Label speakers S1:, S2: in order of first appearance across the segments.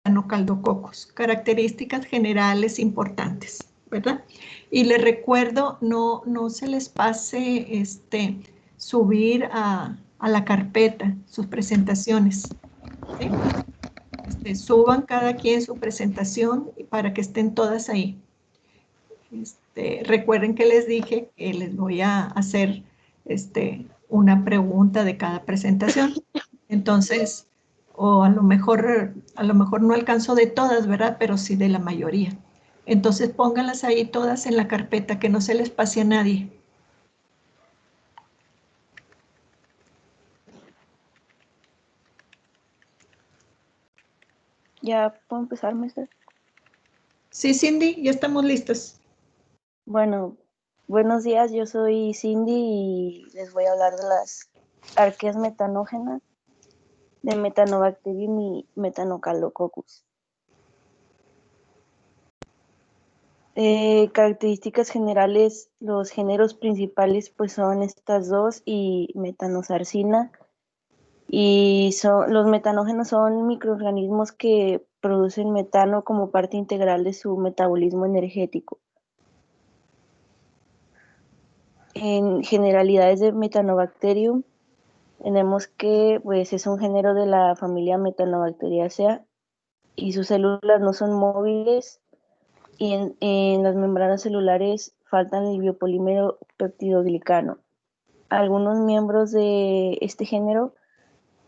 S1: metanocaldococos. Características generales importantes, ¿verdad? Y les recuerdo, no se les pase subir a la carpeta sus presentaciones, ¿sí? Suban cada quien su presentación para que estén todas ahí. Recuerden que les dije que les voy a hacer una pregunta de cada presentación. Entonces, o a lo mejor no alcanzo de todas, ¿verdad? Pero sí de la mayoría. Entonces pónganlas ahí todas en la carpeta, que no se les pase a nadie.
S2: ¿Ya puedo empezar, maestra?
S1: Sí, Cindy, ya estamos listas.
S2: Bueno, buenos días, yo soy Cindy y les voy a hablar de las arqueas metanógenas, de Metanobacterium y Metanococcus. Características generales, los géneros principales pues son estas dos y metanosarcina. Y los metanógenos son microorganismos que producen metano como parte integral de su metabolismo energético. En generalidades de Metanobacterium, tenemos que pues, es un género de la familia Metanobacteriaceae y sus células no son móviles y en las membranas celulares faltan el biopolímero peptidoglicano. Algunos miembros de este género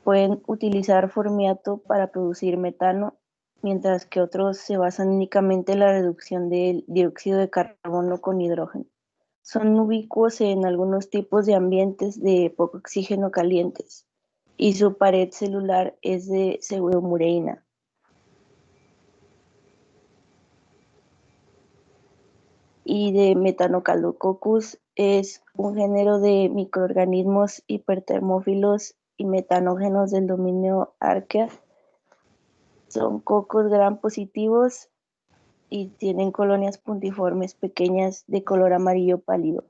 S2: pueden utilizar formiato para producir metano, mientras que otros se basan únicamente en la reducción del dióxido de carbono con hidrógeno. Son ubicuos en algunos tipos de ambientes de poco oxígeno calientes y su pared celular es de pseudomureína. Y de Metanococcus es un género de microorganismos hipertermófilos y metanógenos del dominio Archaea. Son cocos gram positivos y tienen colonias puntiformes pequeñas de color amarillo pálido.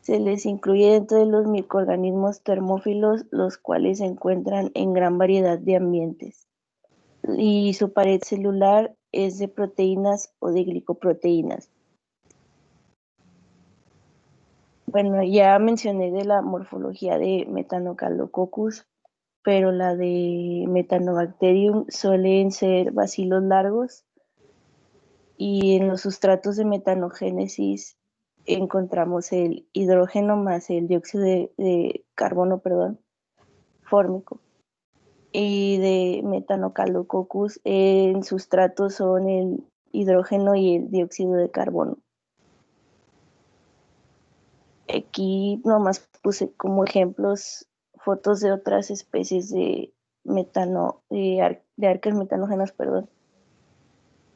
S2: Se les incluye dentro de los microorganismos termófilos, los cuales se encuentran en gran variedad de ambientes. Y su pared celular es de proteínas o de glicoproteínas. Bueno, ya mencioné de la morfología de Metanococcus, pero la de Metanobacterium suelen ser bacilos largos y en los sustratos de metanogénesis encontramos el hidrógeno más el dióxido de carbono, fórmico. Y de Metanococcus en sustratos son el hidrógeno y el dióxido de carbono. Aquí nomás puse como ejemplos fotos de otras especies de arcas metanógenas,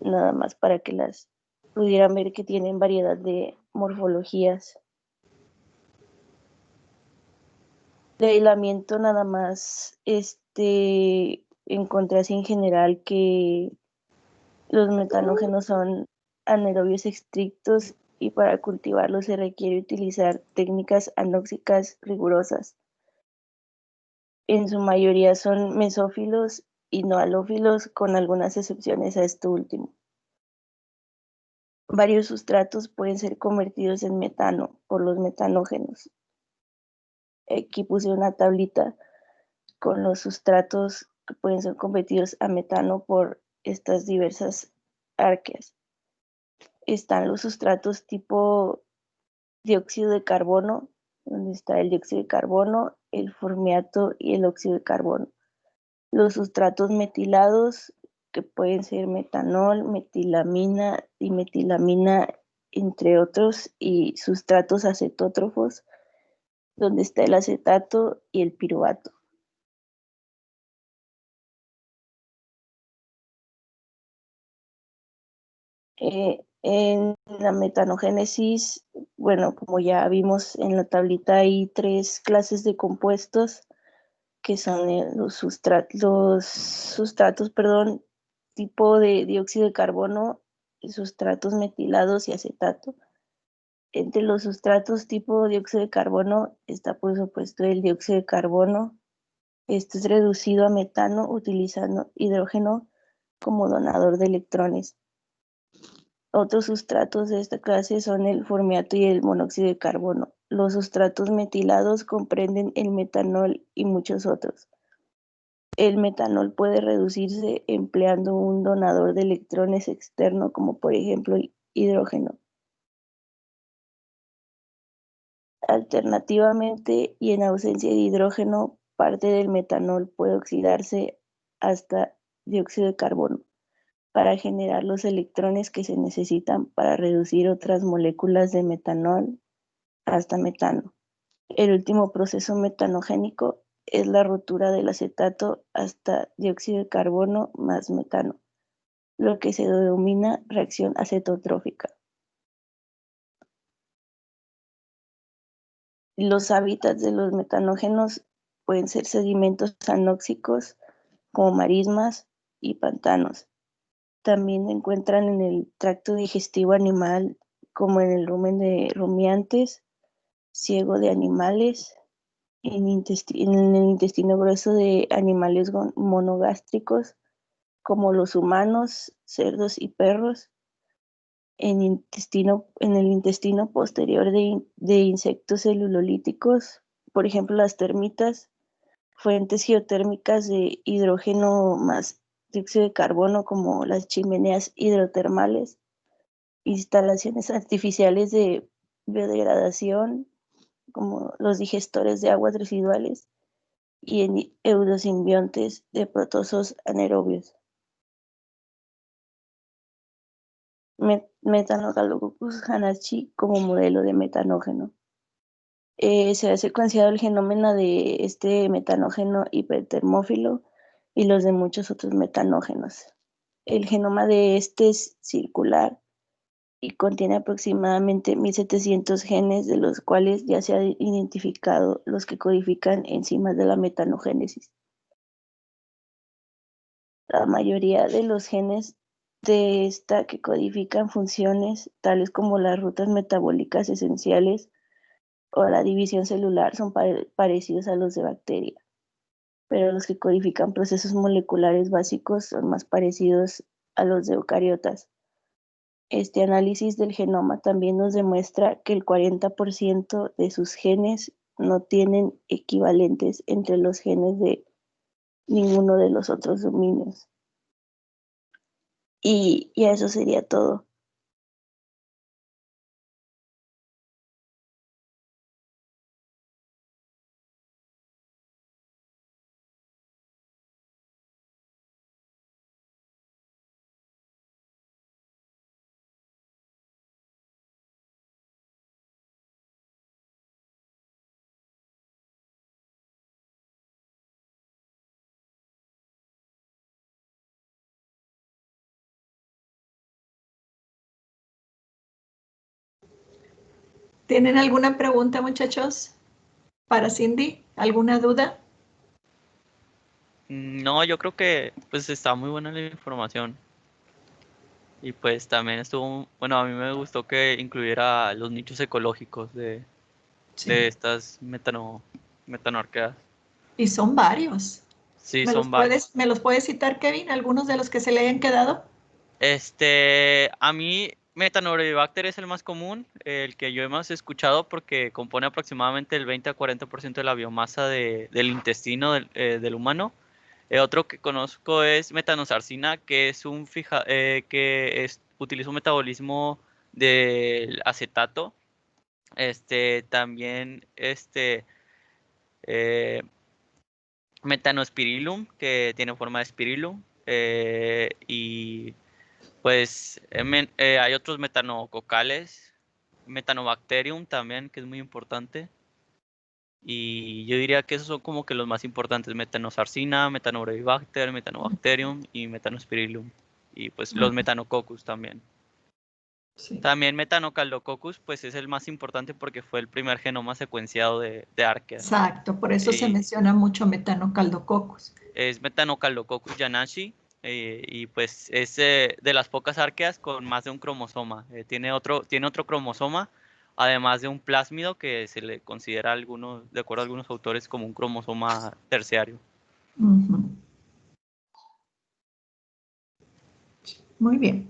S2: nada más para que las pudieran ver que tienen variedad de morfologías. De aislamiento nada más, encontré así en general que los metanógenos son anaerobios estrictos y para cultivarlos se requiere utilizar técnicas anóxicas rigurosas. En su mayoría son mesófilos y no halófilos, con algunas excepciones a esto último. Varios sustratos pueden ser convertidos en metano por los metanógenos. Aquí puse una tablita con los sustratos que pueden ser convertidos a metano por estas diversas arqueas. Están los sustratos tipo dióxido de carbono, donde está el dióxido de carbono, el formiato y el óxido de carbono. Los sustratos metilados, que pueden ser metanol, metilamina, dimetilamina, entre otros, y sustratos acetótrofos, donde está el acetato y el piruvato. En la metanogénesis, bueno, como ya vimos en la tablita, hay 3 clases de compuestos que son los sustratos, tipo de dióxido de carbono, sustratos metilados y acetato. Entre los sustratos tipo dióxido de carbono está por supuesto el dióxido de carbono. Este es reducido a metano utilizando hidrógeno como donador de electrones. Otros sustratos de esta clase son el formiato y el monóxido de carbono. Los sustratos metilados comprenden el metanol y muchos otros. El metanol puede reducirse empleando un donador de electrones externo, como por ejemplo el hidrógeno. Alternativamente, y en ausencia de hidrógeno, parte del metanol puede oxidarse hasta dióxido de carbono para generar los electrones que se necesitan para reducir otras moléculas de metanol hasta metano. El último proceso metanogénico es la rotura del acetato hasta dióxido de carbono más metano, lo que se denomina reacción acetotrófica. Los hábitats de los metanógenos pueden ser sedimentos anóxicos como marismas y pantanos. También se encuentran en el tracto digestivo animal como en el rumen de rumiantes, ciego de animales, en el intestino grueso de animales monogástricos como los humanos, cerdos y perros, en el intestino posterior de insectos celulolíticos, por ejemplo las termitas, fuentes geotérmicas de hidrógeno más dióxido de carbono como las chimeneas hidrotermales, instalaciones artificiales de biodegradación como los digestores de aguas residuales y en eudosimbiontes de protozoos anaerobios. Metanococcus hanachi como modelo de metanógeno. Se ha secuenciado el genoma de este metanógeno hipertermófilo y los de muchos otros metanógenos. El genoma de este es circular y contiene aproximadamente 1700 genes, de los cuales ya se han identificado los que codifican enzimas de la metanogénesis. La mayoría de los genes de esta que codifican funciones tales como las rutas metabólicas esenciales o la división celular son parecidos a los de bacteria, pero los que codifican procesos moleculares básicos son más parecidos a los de eucariotas. Este análisis del genoma también nos demuestra que el 40% de sus genes no tienen equivalentes entre los genes de ninguno de los otros dominios. Y eso sería todo.
S1: ¿Tienen alguna pregunta, muchachos? Para Cindy, ¿alguna duda?
S3: No, yo creo que pues está muy buena la información. Y pues también estuvo, bueno, a mí me gustó que incluyera los nichos ecológicos de
S1: Sí.
S3: estas metanoarqueas.
S1: Y son varios.
S3: Sí,
S1: ¿Me
S3: son varios.
S1: me los puedes citar, Kevin? ¿Algunos de los que se le hayan quedado?
S3: A mí Metanoribacter es el más común, el que yo he más escuchado porque compone aproximadamente el 20 a 40% de la biomasa del intestino del humano. Otro que conozco es metanosarcina, que es utiliza un metabolismo del acetato. También eh, metanospirillum, que tiene forma de spirillum. Y pues hay otros metanococales, metanobacterium también, que es muy importante. Y yo diría que esos son como que los más importantes: metanosarcina, metanobrevibacter, metanobacterium y metanospirillum. Y pues los metanococcus también.
S1: Sí.
S3: También metanocaldococcus pues es el más importante porque fue el primer genoma secuenciado de arqueas.
S1: Exacto, por eso se
S3: Y
S1: menciona mucho metanocaldococcus.
S3: es Metanocaldococcus janashi, y pues es de las pocas arqueas con más de un cromosoma. Tiene otro cromosoma, además de un plásmido que se le considera de acuerdo a algunos autores, como un cromosoma terciario.
S1: Ujú. Muy bien.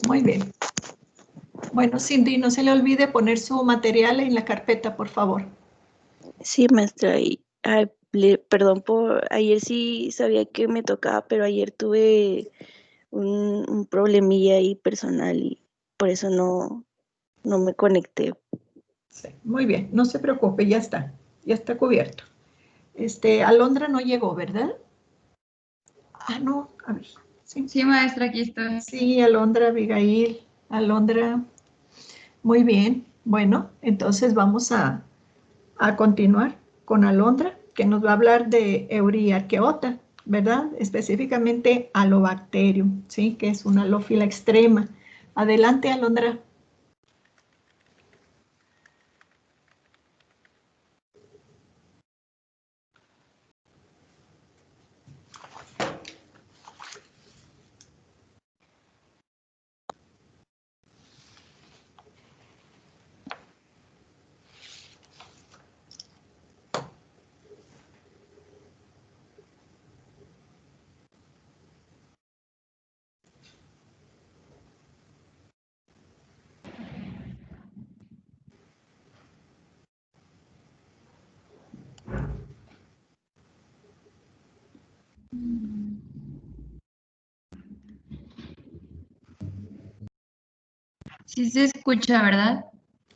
S1: Muy bien. Bueno, Cindy, no se le olvide poner su material en la carpeta, por favor.
S2: Sí, maestra, y perdón por ayer sí sabía que me tocaba, pero ayer tuve un problemilla ahí personal y por eso no me conecté.
S1: Sí, muy bien, no se preocupe, ya está cubierto. Alondra no llegó, ¿verdad? Ah, no, a ver. Sí,
S4: Sí, maestra, aquí estoy.
S1: sí, Alondra, Abigail, Alondra. Muy bien, bueno, entonces vamos a continuar con Alondra, que nos va a hablar de Euriarchaeota, ¿verdad? Específicamente Halobacterium, ¿sí? Que es una halófila extrema. Adelante, Alondra.
S4: Sí se escucha, ¿verdad?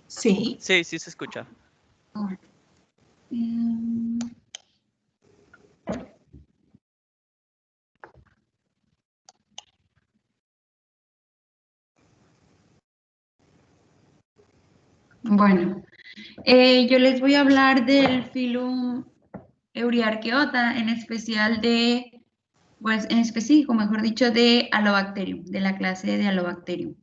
S1: Sí,
S3: Sí, sí se escucha.
S4: Mm, Bueno, yo les voy a hablar del filum Euriarchaeota, en especial pues en específico, mejor dicho, de Halobacterium, de la clase de Halobacterium.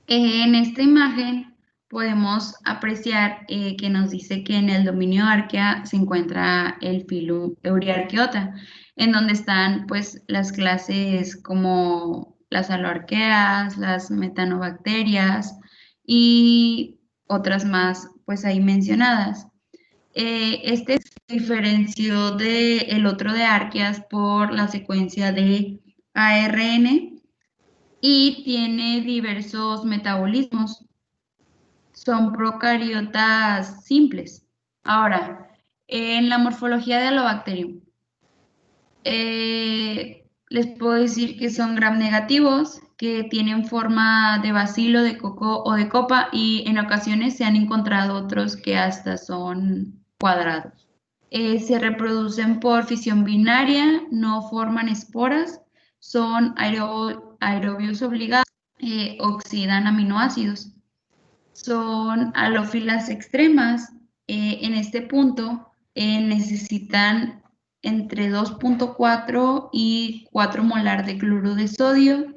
S4: En esta imagen podemos apreciar que nos dice que en el dominio Archaea se encuentra el filum Euriarchaeota, en donde están pues las clases como las aloarqueas, las metanobacterias y otras más pues ahí mencionadas. Este se diferenció del otro de Arqueas por la secuencia de ARN y tiene diversos metabolismos. Son procariotas simples. Ahora, en la morfología de Halobacterium, les puedo decir que son gram negativos, que tienen forma de bacilo, de coco o de copa, y en ocasiones se han encontrado otros que hasta son cuadrados. Se reproducen por fisión binaria, no forman esporas, son aerobios obligados, oxidan aminoácidos. Son halófilas extremas. En este punto necesitan entre 2.4 y 4 molar de cloruro de sodio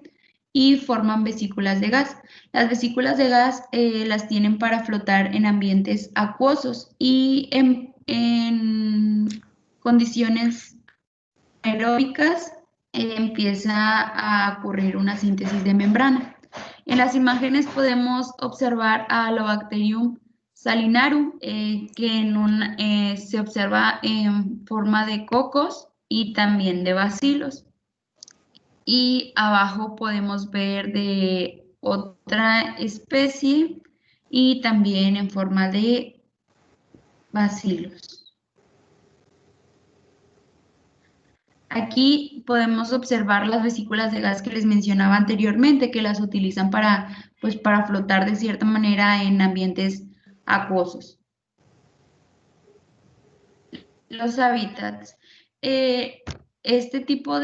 S4: y forman vesículas de gas. Las vesículas de gas las tienen para flotar en ambientes acuosos y en condiciones aeróbicas empieza a ocurrir una síntesis de membrana. En las imágenes podemos observar a Halobacterium salinarum, que se observa en forma de cocos y también de bacilos. Y abajo podemos ver de otra especie y también en forma de bacilos. Aquí podemos observar las vesículas de gas que les mencionaba anteriormente, que las utilizan pues, para flotar de cierta manera en ambientes acuosos. Los hábitats. Este tipo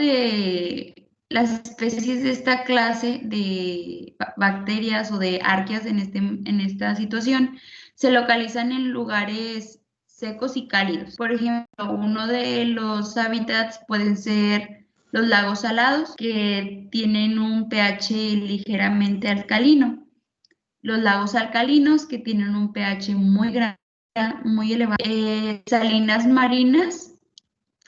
S4: las especies de esta clase de bacterias o de arqueas en esta situación se localizan en lugares secos y cálidos. Por ejemplo, uno de los hábitats pueden ser los lagos salados, que tienen un pH ligeramente alcalino. Los lagos alcalinos, que tienen un pH muy grande, muy elevado. Salinas marinas,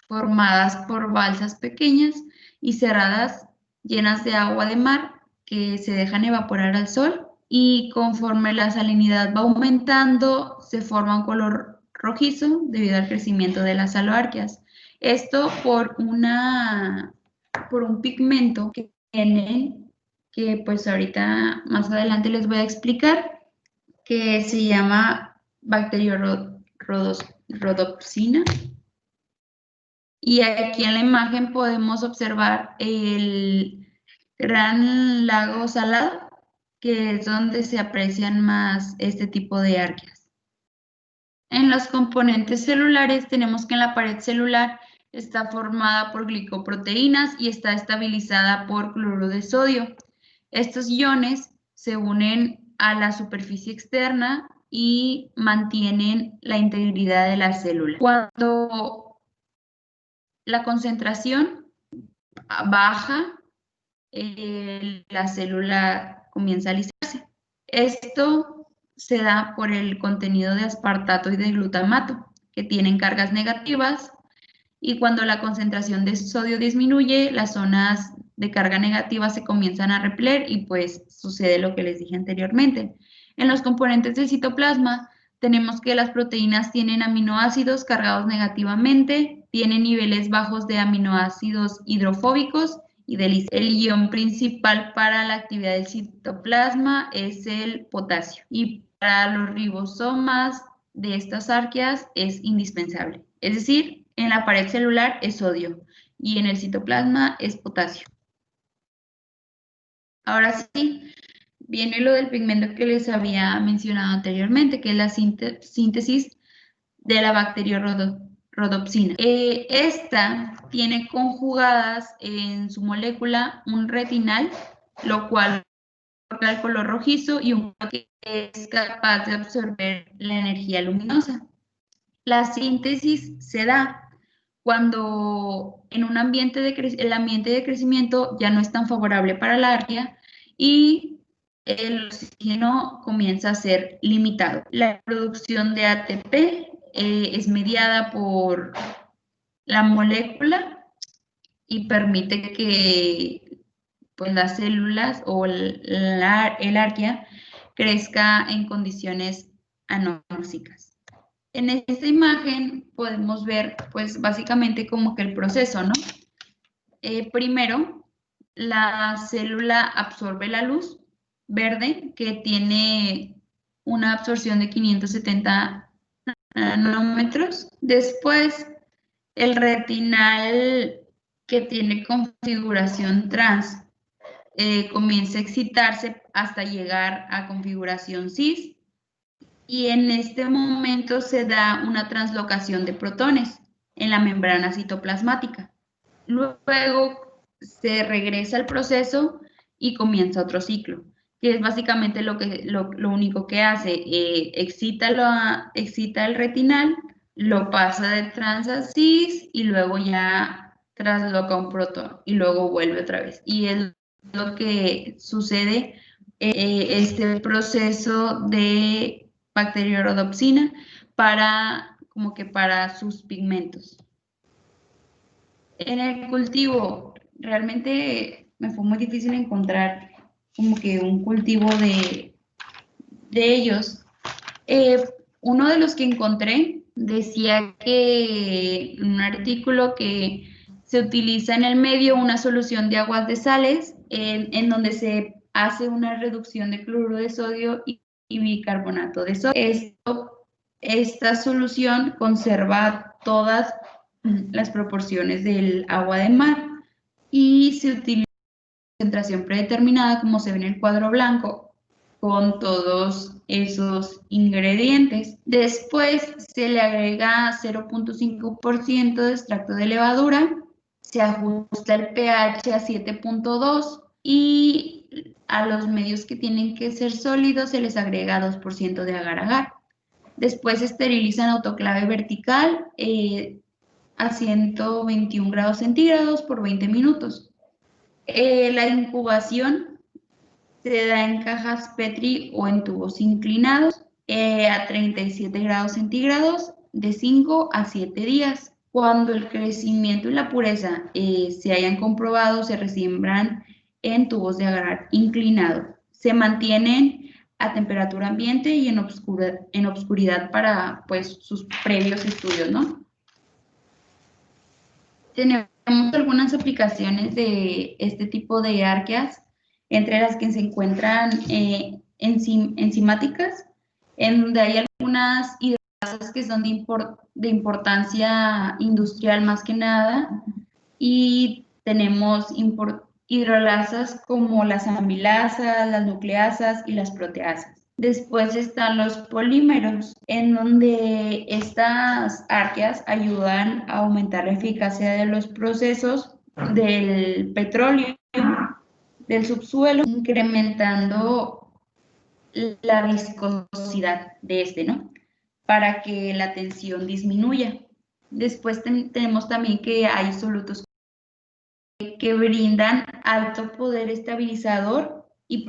S4: formadas por balsas pequeñas y cerradas, llenas de agua de mar, que se dejan evaporar al sol, y conforme la salinidad va aumentando, se forma un color rojizo debido al crecimiento de las aloarquias. Esto por un pigmento que tienen, que pues ahorita más adelante les voy a explicar, que se llama bacteriorhodopsina. Y aquí en la imagen podemos observar el gran lago salado, que es donde se aprecian más este tipo de arqueas. En los componentes celulares tenemos que en la pared celular está formada por glicoproteínas y está estabilizada por cloruro de sodio. Estos iones se unen a la superficie externa y mantienen la integridad de la célula. Cuando la concentración baja, la célula comienza a alisarse. Esto se da por el contenido de aspartato y de glutamato, que tienen cargas negativas, y cuando la concentración de sodio disminuye, las zonas de carga negativa se comienzan a repeler y pues sucede lo que les dije anteriormente. En los componentes del citoplasma tenemos que las proteínas tienen aminoácidos cargados negativamente, tienen niveles bajos de aminoácidos hidrofóbicos y del el ion principal para la actividad del citoplasma es el potasio, y para los ribosomas de estas arqueas es indispensable. Es decir, en la pared celular es sodio y en el citoplasma es potasio. Ahora sí, viene lo del pigmento que les había mencionado anteriormente, que es la síntesis de la bacteriorhodopsina. Esta tiene conjugadas en su molécula un retinal, lo cual provoca el color rojizo, y un que es capaz de absorber la energía luminosa. La síntesis se da cuando en un ambiente el ambiente de crecimiento ya no es tan favorable para la arquea y el oxígeno comienza a ser limitado. La producción de ATP es mediada por la molécula y permite que pues, las células o el arquea crezca en condiciones anóxicas. En esta imagen podemos ver, pues, básicamente como que el proceso, ¿no? Primero, la célula absorbe la luz verde, que tiene una absorción de 570 nanómetros. Después, el retinal, que tiene configuración trans, comienza a excitarse hasta llegar a configuración cis. Y en este momento se da una translocación de protones en la membrana citoplasmática. Luego se regresa al proceso y comienza otro ciclo, que es básicamente lo único que hace. Excita el retinal, lo pasa de trans a cis y luego ya transloca un protón y luego vuelve otra vez. Y es lo que sucede este proceso de bacteriorhodopsina para sus pigmentos. En el cultivo realmente me fue muy difícil encontrar como que un cultivo de ellos. Uno de los que encontré decía que en un artículo que se utiliza en el medio una solución de aguas de sales en donde se hace una reducción de cloruro de sodio y bicarbonato de sodio. Esta solución conserva todas las proporciones del agua de mar y se utiliza una concentración predeterminada, como se ve en el cuadro blanco, con todos esos ingredientes. Después se le agrega 0.5% de extracto de levadura, se ajusta el pH a 7.2 y a los medios que tienen que ser sólidos se les agrega 2% de agar-agar. Después se esteriliza en autoclave vertical a 121 grados centígrados por 20 minutos. La incubación se da en cajas Petri o en tubos inclinados a 37 grados centígrados de 5 a 7 días. Cuando el crecimiento y la pureza se hayan comprobado, se resiembran en tubos de agar inclinado. Se mantienen a temperatura ambiente y en obscuridad para pues, sus previos estudios, ¿no? Tenemos algunas aplicaciones de este tipo de arqueas, entre las que se encuentran enzimáticas, en donde hay algunas hidrolasas que son de importancia industrial más que nada, y tenemos hidrolasas como las amilasas, las nucleasas y las proteasas. Después están los polímeros, en donde estas arqueas ayudan a aumentar la eficacia de los procesos del petróleo, del subsuelo, incrementando la viscosidad de este, ¿no? Para que la tensión disminuya. Después tenemos también que hay solutos que brindan alto poder estabilizador y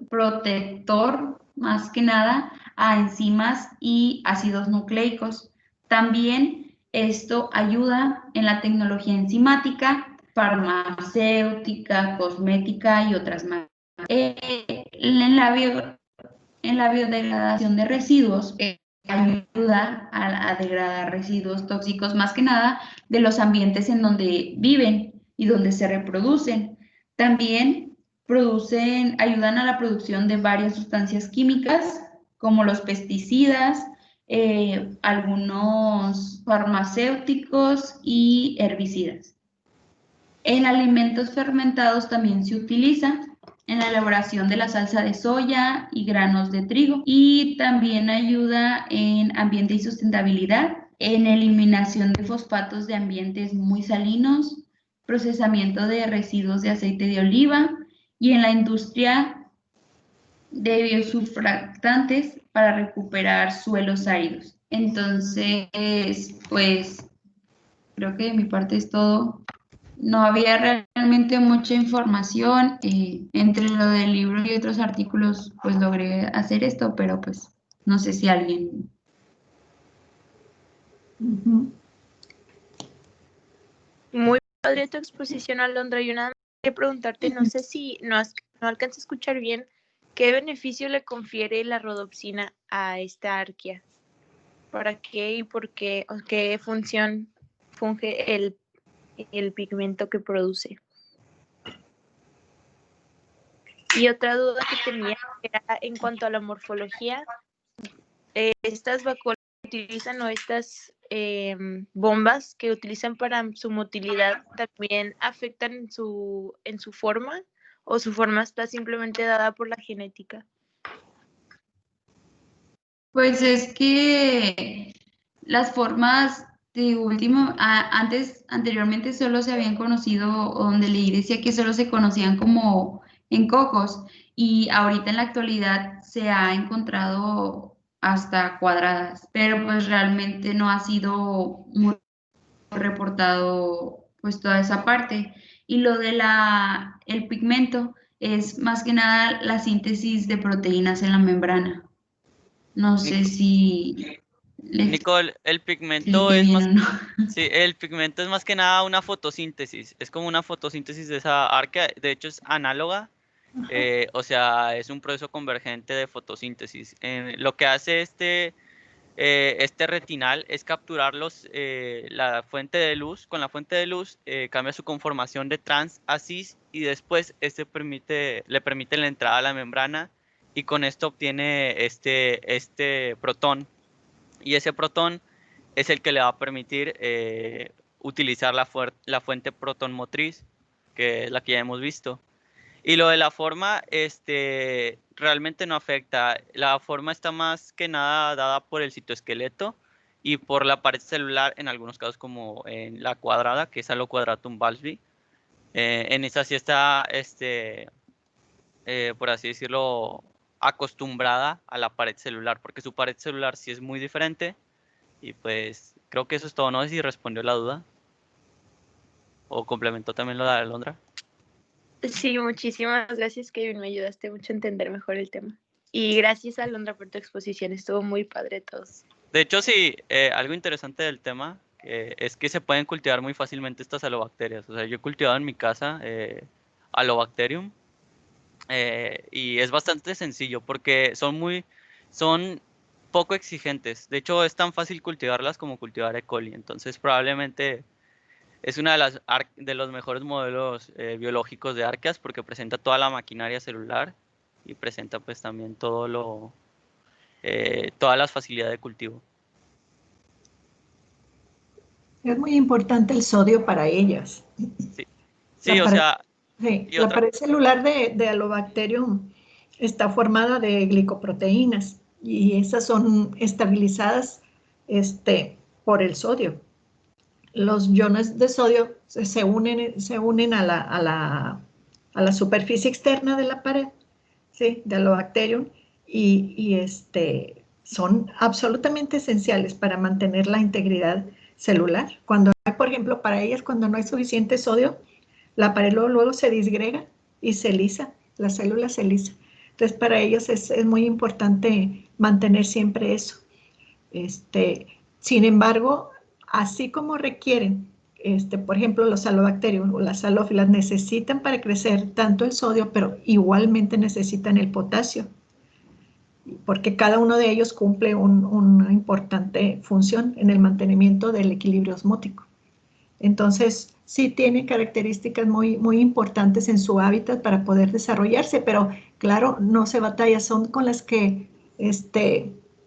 S4: protector, más que nada, a enzimas y ácidos nucleicos. También esto ayuda en la tecnología enzimática, farmacéutica, cosmética y otras más. En la biodegradación de residuos, ayuda a degradar residuos tóxicos, más que nada de los ambientes en donde viven y donde se reproducen. También ayudan a la producción de varias sustancias químicas, como los pesticidas, algunos farmacéuticos y herbicidas. En alimentos fermentados también se utiliza en la elaboración de la salsa de soya y granos de trigo, y también ayuda en ambiente y sustentabilidad, en eliminación de fosfatos de ambientes muy salinos, procesamiento de residuos de aceite de oliva y en la industria de biosurfactantes para recuperar suelos áridos. Entonces, pues creo que de mi parte es todo. No había realmente mucha información, entre lo del libro y otros artículos, pues logré hacer esto, pero pues no sé si alguien...
S5: Muy padre tu exposición, Alondra. Yo nada más quería preguntarte, no sé si no alcanzo a escuchar bien, ¿qué beneficio le confiere la rodopsina a esta arquea? ¿Para qué y por qué? ¿O qué función funge el pigmento que produce? Y otra duda que tenía era en cuanto a la morfología. Estas vacuolas que utilizan, o estas bombas que utilizan para su motilidad, ¿también afectan en su forma, o su forma está simplemente dada por la genética?
S4: Pues es que las formas de último, anteriormente solo se habían conocido, o donde leí decía que solo se conocían como en cocos, y ahorita en la actualidad se ha encontrado hasta cuadradas, pero pues realmente no ha sido muy reportado pues toda esa parte. Y lo de el pigmento es más que nada la síntesis de proteínas en la membrana. No sé si
S3: Nicole, el
S4: expliqué
S3: pigmento es
S4: bien
S3: más,
S4: o no.
S3: sí, el pigmento es más que nada una fotosíntesis. Es como una fotosíntesis de esa arquea. De hecho, es análoga. O sea, es un proceso convergente de fotosíntesis. Lo que hace este retinal es capturar la fuente de luz. Con la fuente de luz cambia su conformación de trans a cis, y después le permite la entrada a la membrana, y con esto obtiene este protón. Y ese protón es el que le va a permitir utilizar la fuente protón motriz, que es la que ya hemos visto. Y lo de la forma, realmente no afecta. La forma está más que nada dada por el citoesqueleto y por la pared celular, en algunos casos como en la cuadrada, que es Alloquadratum balbi. En esa sí está, por así decirlo, acostumbrada a la pared celular, porque su pared celular sí es muy diferente. Y pues creo que eso es todo. No sé si respondió la duda o complementó también lo de Alondra.
S5: Sí, muchísimas gracias, Kevin. Me ayudaste mucho a entender mejor el tema. Y gracias, Alondra, por tu exposición. Estuvo muy padre todos.
S3: De hecho, sí, algo interesante del tema es que se pueden cultivar muy fácilmente estas alobacterias. O sea, yo he cultivado en mi casa Alobacterium, y es bastante sencillo porque son poco exigentes. De hecho, es tan fácil cultivarlas como cultivar E. coli. Entonces, probablemente Es una de los mejores modelos biológicos de arqueas porque presenta toda la maquinaria celular y presenta pues también todas las facilidades de cultivo.
S1: Es muy importante el sodio para ellas.
S3: Sí,
S1: La
S3: o
S1: pared,
S3: sea,
S1: sí,
S3: y
S1: la
S3: otra,
S1: pared celular de Alobacterium está formada de glicoproteínas y esas son estabilizadas por el sodio. Los iones de sodio se unen a la superficie externa de la pared, ¿sí? De Alobacterium y son absolutamente esenciales para mantener la integridad celular. Cuando hay, por ejemplo, para ellas, cuando no hay suficiente sodio, la pared luego se disgrega y se lisa, la célula se lisa. Entonces, para ellos es muy importante mantener siempre eso. Sin embargo, así como requieren, por ejemplo, los salobacterium o las salófilas necesitan para crecer tanto el sodio, pero igualmente necesitan el potasio, porque cada uno de ellos cumple una importante función en el mantenimiento del equilibrio osmótico. Entonces, sí tiene características muy importantes en su hábitat para poder desarrollarse, pero claro, no se batalla, son con las que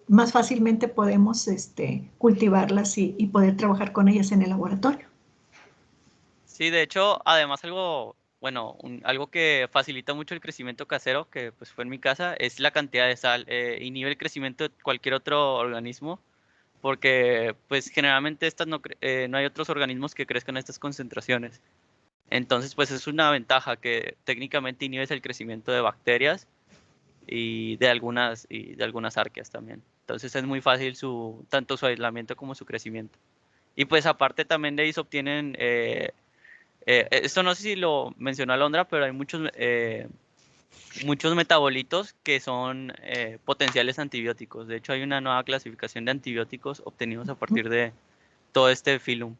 S1: más fácilmente podemos cultivarlas y poder trabajar con ellas en el laboratorio.
S3: sí, de hecho, además algo que facilita mucho el crecimiento casero, que pues fue en mi casa, es la cantidad de sal. Inhibe el crecimiento de cualquier otro organismo, porque pues generalmente no hay otros organismos que crezcan a estas concentraciones. Entonces, pues es una ventaja que técnicamente inhibes el crecimiento de bacterias y de algunas arqueas también. Entonces es muy fácil tanto su aislamiento como su crecimiento. Y pues aparte también de ahí se obtienen, esto no sé si lo mencionó Alondra, pero hay muchos metabolitos que son potenciales antibióticos. De hecho, hay una nueva clasificación de antibióticos obtenidos a partir de todo este filum.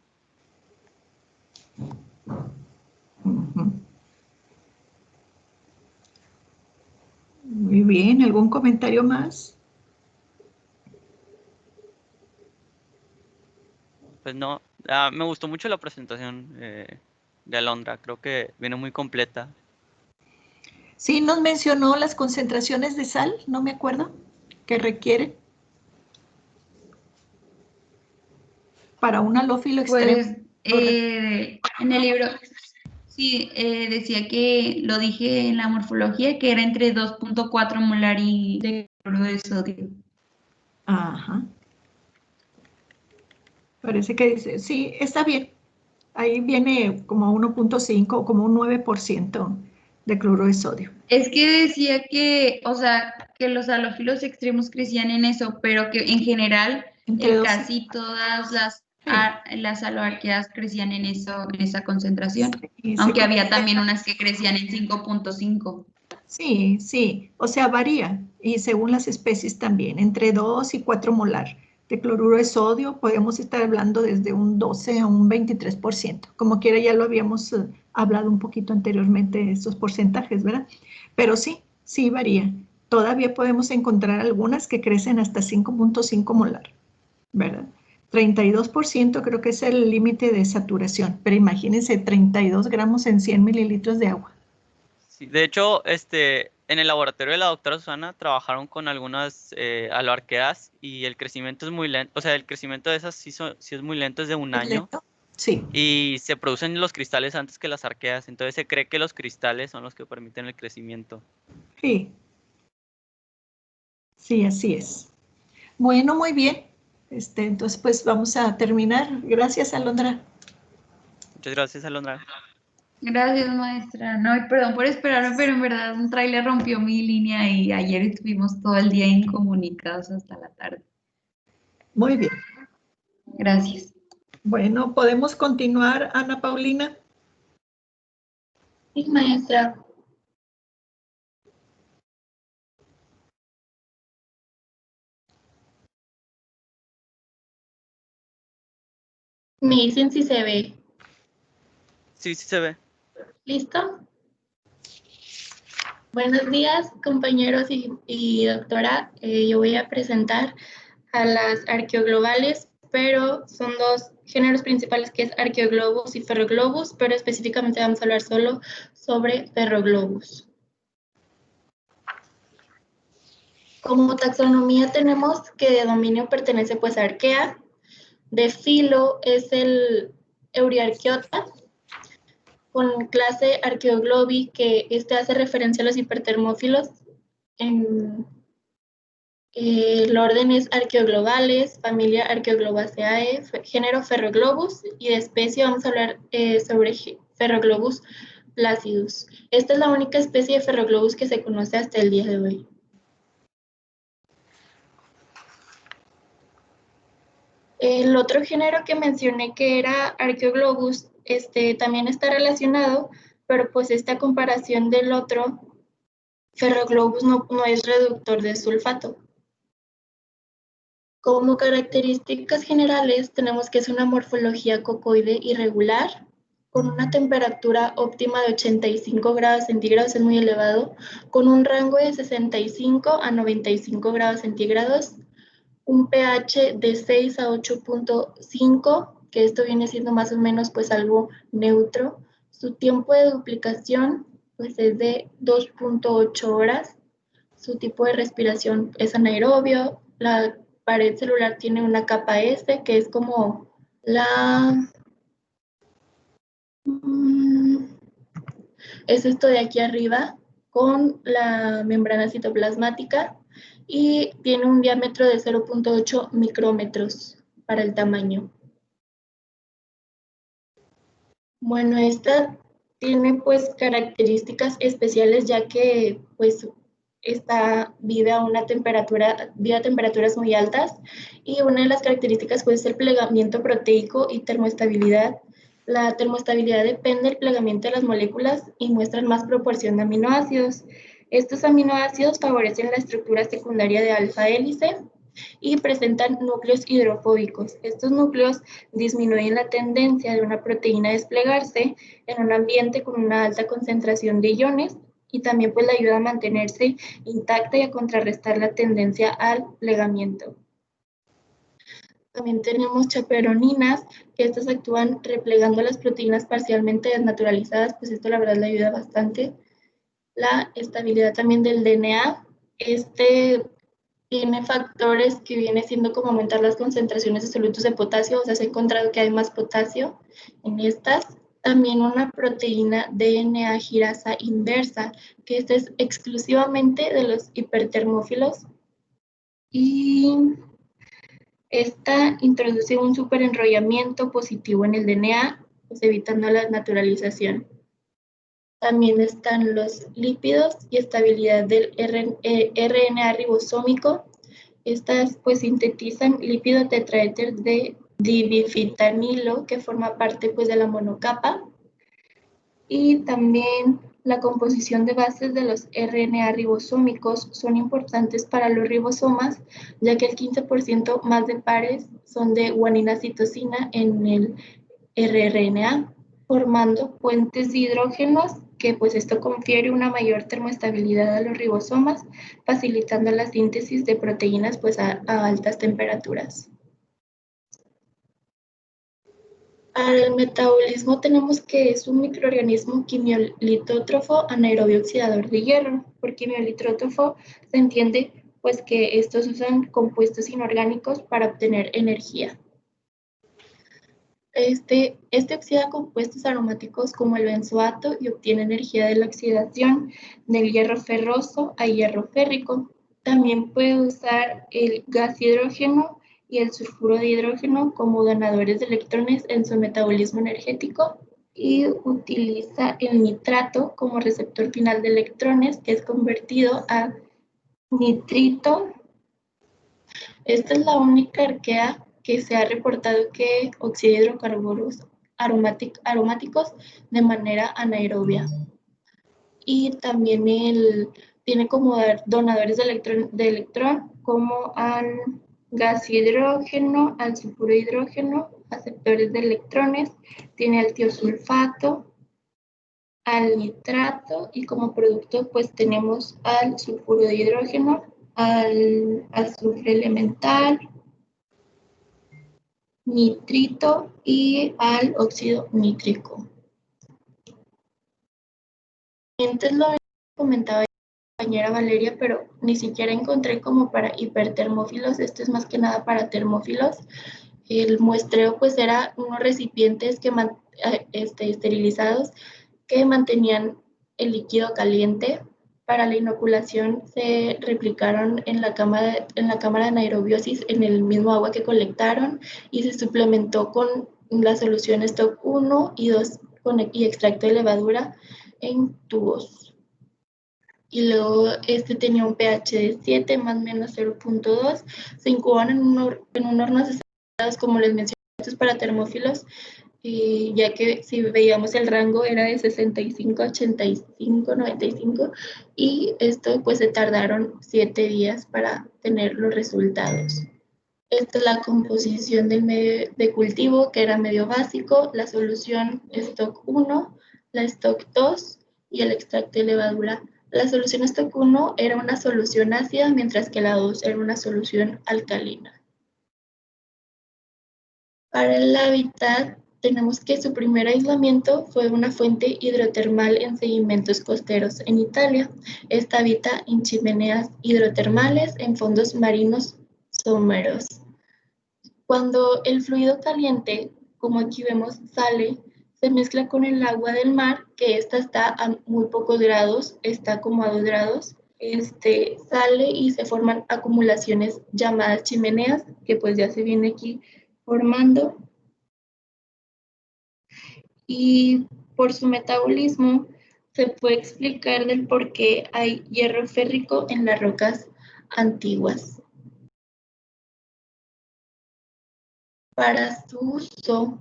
S1: Muy bien, ¿algún comentario más?
S3: Pues no, me gustó mucho la presentación de Alondra, creo que viene muy completa.
S1: Sí, nos mencionó las concentraciones de sal, no me acuerdo, que requiere para un halófilo extremo.
S4: Pues en el libro, sí, decía que lo dije en la morfología, que era entre 2.4 molar y de cloruro de sodio.
S1: Ajá. Parece que dice, sí, está bien. Ahí viene como 1.5 o como un 9% de cloruro de sodio.
S4: Es que decía que, o sea, que los halófilos extremos crecían en eso, pero que en general
S1: Entre dos.
S4: casi todas
S1: Sí.
S4: las aloarqueas crecían en esa concentración,
S1: Sí,
S4: aunque había también unas que crecían en 5.5.
S1: Sí, sí, o sea, varía y según las especies también, entre 2 y 4 molar de cloruro de sodio podemos estar hablando desde un 12 a un 23%. Como quiera, ya lo habíamos hablado un poquito anteriormente, estos porcentajes, ¿verdad? Pero sí, sí varía. Todavía podemos encontrar algunas que crecen hasta 5.5 molar, ¿verdad? 32% creo que es el límite de saturación, pero imagínense 32 gramos en 100 mililitros de agua.
S3: Sí, de hecho, en el laboratorio de la doctora Susana trabajaron con algunas aloarqueas y el crecimiento es muy lento, o sea, el crecimiento de esas sí es muy lento, es de un
S1: ¿Es
S3: año.
S1: lento? Sí.
S3: Y se producen los cristales antes que las arqueas, entonces se cree que los cristales son los que permiten el crecimiento.
S1: Sí, sí, así es. Bueno, muy bien. Entonces, pues vamos a terminar. Gracias, Alondra.
S3: Muchas gracias, Alondra.
S4: Gracias, maestra. No, y perdón por esperarme, pero en verdad un tráiler rompió mi línea y ayer estuvimos todo el día incomunicados hasta la tarde.
S1: Muy bien.
S4: Gracias.
S1: Bueno, ¿podemos continuar, Ana Paulina?
S6: Sí, maestra. Me dicen si se ve.
S3: Sí, sí se ve.
S6: ¿Listo? Buenos días, compañeros y doctora. Yo voy a presentar a las arqueoglobales, pero son dos géneros principales, que es Archaeoglobus y Ferroglobus, pero específicamente vamos a hablar solo sobre Ferroglobus. Como taxonomía tenemos que de dominio pertenece pues a Archaea, de filo es el Euryarchaeota, con clase Archaeoglobi, que hace referencia a los hipertermófilos. El orden es Archaeoglobales, familia Archaeoglobaceae, género Ferroglobus, y de especie vamos a hablar sobre Ferroglobus placidus. Esta es la única especie de Ferroglobus que se conoce hasta el día de hoy. El otro género que mencioné, que era Archaeoglobus, también está relacionado, pero pues esta comparación del otro, Ferroglobus, no es reductor de sulfato. Como características generales tenemos que es una morfología cocoide irregular, con una temperatura óptima de 85 grados centígrados, es muy elevado, con un rango de 65 a 95 grados centígrados, un pH de 6 a 8.5, que esto viene siendo más o menos pues algo neutro. Su tiempo de duplicación pues es de 2.8 horas. Su tipo de respiración es anaerobio. La pared celular tiene una capa S, que es como es esto de aquí arriba, con la membrana citoplasmática, y tiene un diámetro de 0.8 micrómetros para el tamaño. Bueno, esta tiene pues características especiales, ya que pues vive a temperaturas muy altas, y una de las características puede ser plegamiento proteico y termoestabilidad. La termoestabilidad depende del plegamiento de las moléculas y muestran más proporción de aminoácidos. Estos aminoácidos favorecen la estructura secundaria de alfa hélice y presentan núcleos hidrofóbicos. Estos núcleos disminuyen la tendencia de una proteína a desplegarse en un ambiente con una alta concentración de iones, y también pues la ayuda a mantenerse intacta y a contrarrestar la tendencia al plegamiento. También tenemos chaperoninas, que estas actúan replegando las proteínas parcialmente desnaturalizadas, pues esto la verdad le ayuda bastante. La estabilidad también del DNA, tiene factores que viene siendo como aumentar las concentraciones de solutos de potasio, o sea, se ha encontrado que hay más potasio en estas. También una proteína DNA girasa inversa, que esta es exclusivamente de los hipertermófilos, y esta introduce un superenrollamiento positivo en el DNA, pues evitando la naturalización. También están los lípidos y estabilidad del RNA ribosómico. Estas pues sintetizan lípido tetraéter de dibifentanilo, que forma parte pues de la monocapa. Y también la composición de bases de los RNA ribosómicos son importantes para los ribosomas, ya que el 15% más de pares son de guanina-citosina en el rRNA, formando puentes de hidrógenos, que pues esto confiere una mayor termoestabilidad a los ribosomas, facilitando la síntesis de proteínas pues a altas temperaturas. Para el metabolismo tenemos que es un microorganismo quimiolitótrofo anaerobio oxidador de hierro. Por quimiolitótrofo se entiende pues que estos usan compuestos inorgánicos para obtener energía. Este oxida compuestos aromáticos como el benzoato y obtiene energía de la oxidación del hierro ferroso a hierro férrico. También puede usar el gas hidrógeno y el sulfuro de hidrógeno como donadores de electrones en su metabolismo energético, y utiliza el nitrato como receptor final de electrones, que es convertido a nitrito. Esta es la única arquea que se ha reportado que oxida hidrocarburos aromáticos de manera anaerobia. Y también tiene como donadores de electrón como al gas hidrógeno, al sulfuro de hidrógeno, aceptores de electrones, tiene al tiosulfato, al nitrato, y como producto pues tenemos al sulfuro de hidrógeno, al azufre elemental, nitrito y al óxido nítrico. Antes lo comentaba mi compañera Valeria, pero ni siquiera encontré como para hipertermófilos. Esto es más que nada para termófilos. El muestreo pues era unos recipientes que esterilizados que mantenían el líquido caliente. Para la inoculación se replicaron en la cámara de anaerobiosis en el mismo agua que colectaron y se suplementó con la solución stock 1 y 2 y extracto de levadura en tubos. Y luego este tenía un pH de 7 más o menos 0.2. Se incuban en un horno de 60 grados, como les mencioné, esto es para termófilos, ya que si veíamos el rango era de 65 a 85, 95, y esto pues se tardaron 7 días para tener los resultados. Esta es la composición del medio de cultivo, que era medio básico, la solución stock 1, la stock 2 y el extracto de levadura. La solución stock 1 era una solución ácida, mientras que la 2 era una solución alcalina. Para el hábitat, tenemos que su primer aislamiento fue una fuente hidrotermal en sedimentos costeros en Italia. Esta habita en chimeneas hidrotermales en fondos marinos someros. Cuando el fluido caliente, como aquí vemos, sale, se mezcla con el agua del mar, que esta está a muy pocos grados, está como a 2 grados, sale y se forman acumulaciones llamadas chimeneas, que pues ya se viene aquí formando. Y por su metabolismo se puede explicar del por qué hay hierro férrico en las rocas antiguas. Para su uso,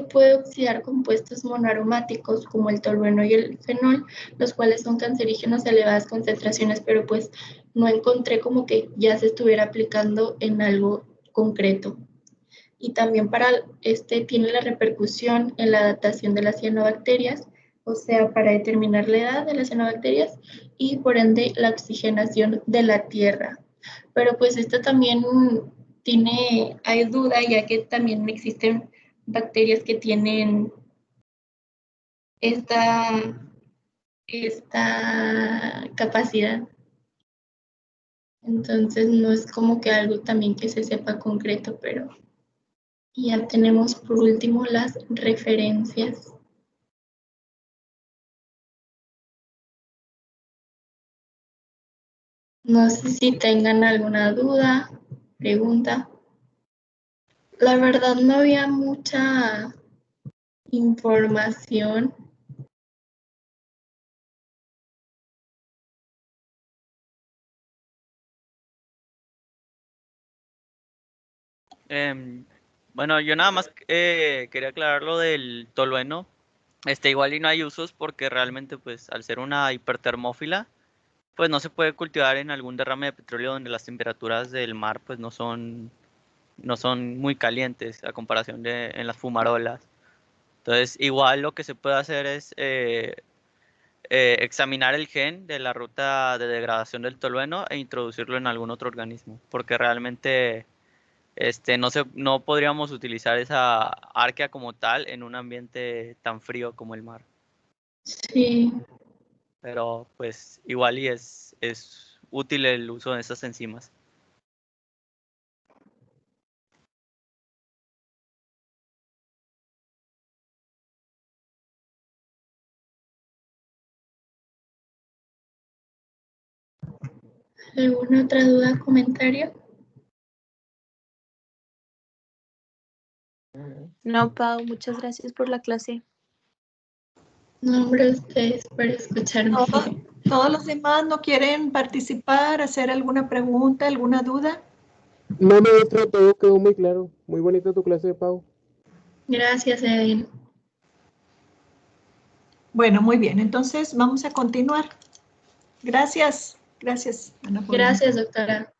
S6: puede oxidar compuestos monoaromáticos como el tolueno y el fenol, los cuales son cancerígenos a elevadas concentraciones, pero pues no encontré como que ya se estuviera aplicando en algo concreto. Y también tiene la repercusión en la adaptación de las cianobacterias, o sea, para determinar la edad de las cianobacterias y por ende la oxigenación de la tierra. Pero pues esto también hay duda, ya que también existen bacterias que tienen esta capacidad. Entonces no es como que algo también que se sepa concreto, pero ya tenemos por último las referencias. No sé si tengan alguna duda, pregunta. La verdad no había mucha información.
S3: Bueno, yo nada más quería aclarar lo del tolueno. Igual y no hay usos porque realmente, pues, al ser una hipertermófila, pues no se puede cultivar en algún derrame de petróleo donde las temperaturas del mar, pues, no son muy calientes a comparación de en las fumarolas. Entonces, igual lo que se puede hacer es examinar el gen de la ruta de degradación del tolueno e introducirlo en algún otro organismo, porque realmente no podríamos utilizar esa arquea como tal en un ambiente tan frío como el mar.
S6: Sí,
S3: Pero pues igual y es útil el uso de esas enzimas.
S6: ¿alguna otra duda, comentario?
S5: No, Pau, muchas gracias por la clase.
S6: No, hombre, ustedes por escucharme.
S1: ¿Todos los demás no quieren participar, hacer alguna pregunta, alguna duda?
S7: No, maestra, todo quedó muy claro. Muy bonita tu clase, Pau.
S6: Gracias, Edwin.
S1: Bueno, muy bien. Entonces vamos a continuar. Gracias. Gracias, Ana Paulina.
S6: Gracias, doctora.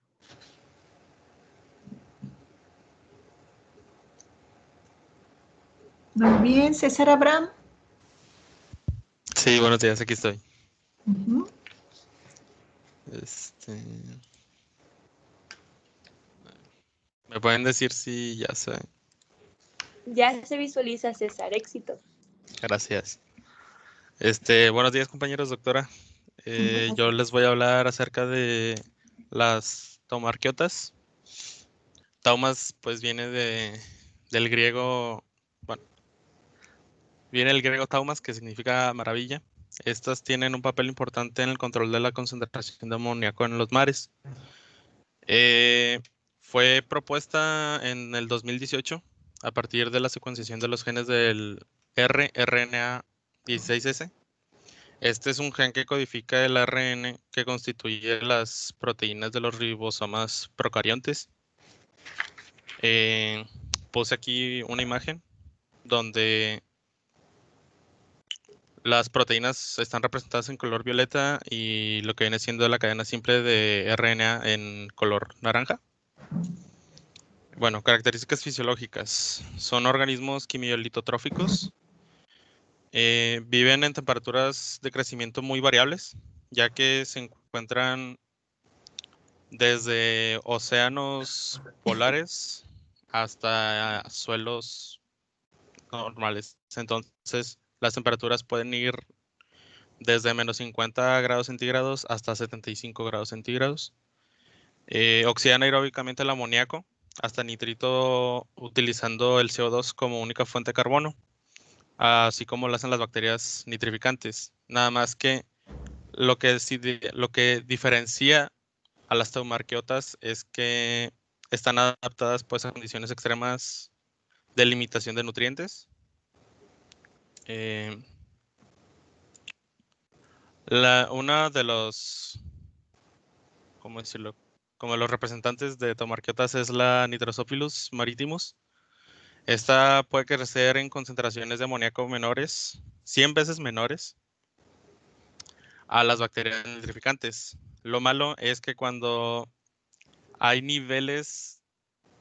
S1: Muy bien, César Abraham.
S8: Sí, buenos días, aquí estoy.
S1: Uh-huh.
S8: ¿Me pueden decir si ya sé?
S5: Ya se visualiza, César, éxito.
S8: Gracias. Buenos días, compañeros, doctora. Yo les voy a hablar acerca de las taumarquiotas. Taumas, pues viene del griego, bueno, viene el griego taumas, que significa maravilla. Estas tienen un papel importante en el control de la concentración de amoníaco en los mares. Fue propuesta en el 2018 a partir de la secuenciación de los genes del rRNA16S. Este es un gen que codifica el ARN que constituye las proteínas de los ribosomas procariontes. Puse aquí una imagen donde las proteínas están representadas en color violeta y lo que viene siendo la cadena simple de RNA en color naranja. Bueno, características fisiológicas. Son organismos quimiolitotróficos. Viven en temperaturas de crecimiento muy variables, ya que se encuentran desde océanos polares hasta suelos normales. Entonces, las temperaturas pueden ir desde menos 50 grados centígrados hasta 75 grados centígrados. Oxidan aeróbicamente el amoníaco hasta nitrito utilizando el CO2 como única fuente de carbono, así como lo hacen las bacterias nitrificantes. Nada más que lo que diferencia a las taumarquiotas es que están adaptadas pues a condiciones extremas de limitación de nutrientes. Una de los, ¿cómo decirlo? Como los representantes de taumarquiotas es la Nitrosophilus maritimus. Esta puede crecer en concentraciones de amoníaco menores, 100 veces menores a las bacterias nitrificantes. Lo malo es que cuando hay niveles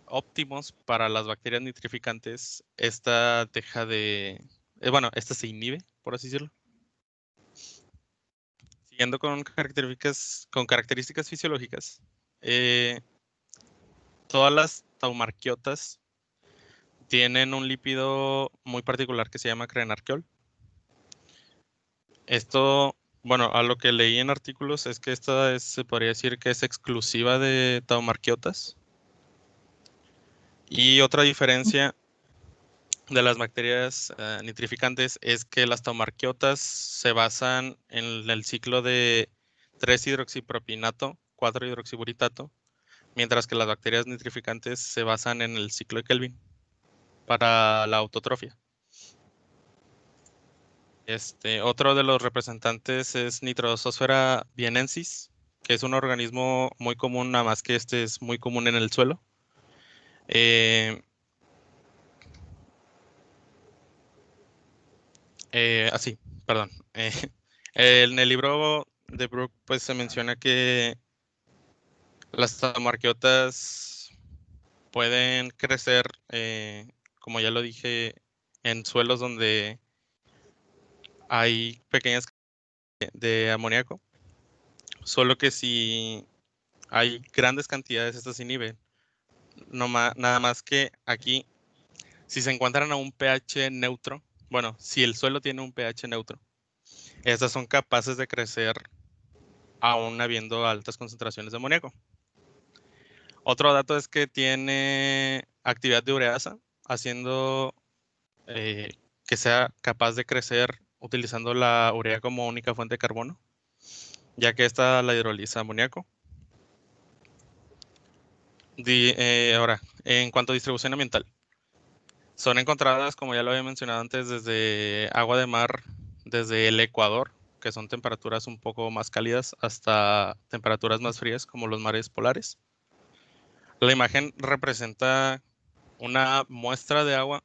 S8: óptimos para las bacterias nitrificantes, esta deja de, esta se inhibe, por así decirlo. Siguiendo con características fisiológicas, todas las taumarquiotas tienen un lípido muy particular que se llama crenarquiol. Esto, bueno, a lo que leí en artículos es que esta se podría decir que es exclusiva de taumarquiotas. Y otra diferencia de las bacterias nitrificantes es que las taumarquiotas se basan en el ciclo de 3-hidroxipropinato, 4-hidroxiburitato, mientras que las bacterias nitrificantes se basan en el ciclo de Kelvin para la autotrofia. Otro de los representantes es Nitrosósfera vienensis, que es un organismo muy común, nada más que este es muy común en el suelo. Perdón. En el libro de Brooke, pues se menciona que las taumarquiotas pueden crecer, como ya lo dije, en suelos donde hay pequeñas de amoníaco, solo que si hay grandes cantidades, estas se inhiben. Nada más que aquí, si se encuentran a un pH neutro, bueno, si el suelo tiene un pH neutro, estas son capaces de crecer aún habiendo altas concentraciones de amoníaco. Otro dato es que tiene actividad de ureasa, haciendo que sea capaz de crecer utilizando la urea como única fuente de carbono, ya que esta la hidroliza amoníaco. Ahora, en cuanto a distribución ambiental, son encontradas, como ya lo había mencionado antes, desde agua de mar, desde el Ecuador, que son temperaturas un poco más cálidas, hasta temperaturas más frías, como los mares polares. La imagen representa una muestra de agua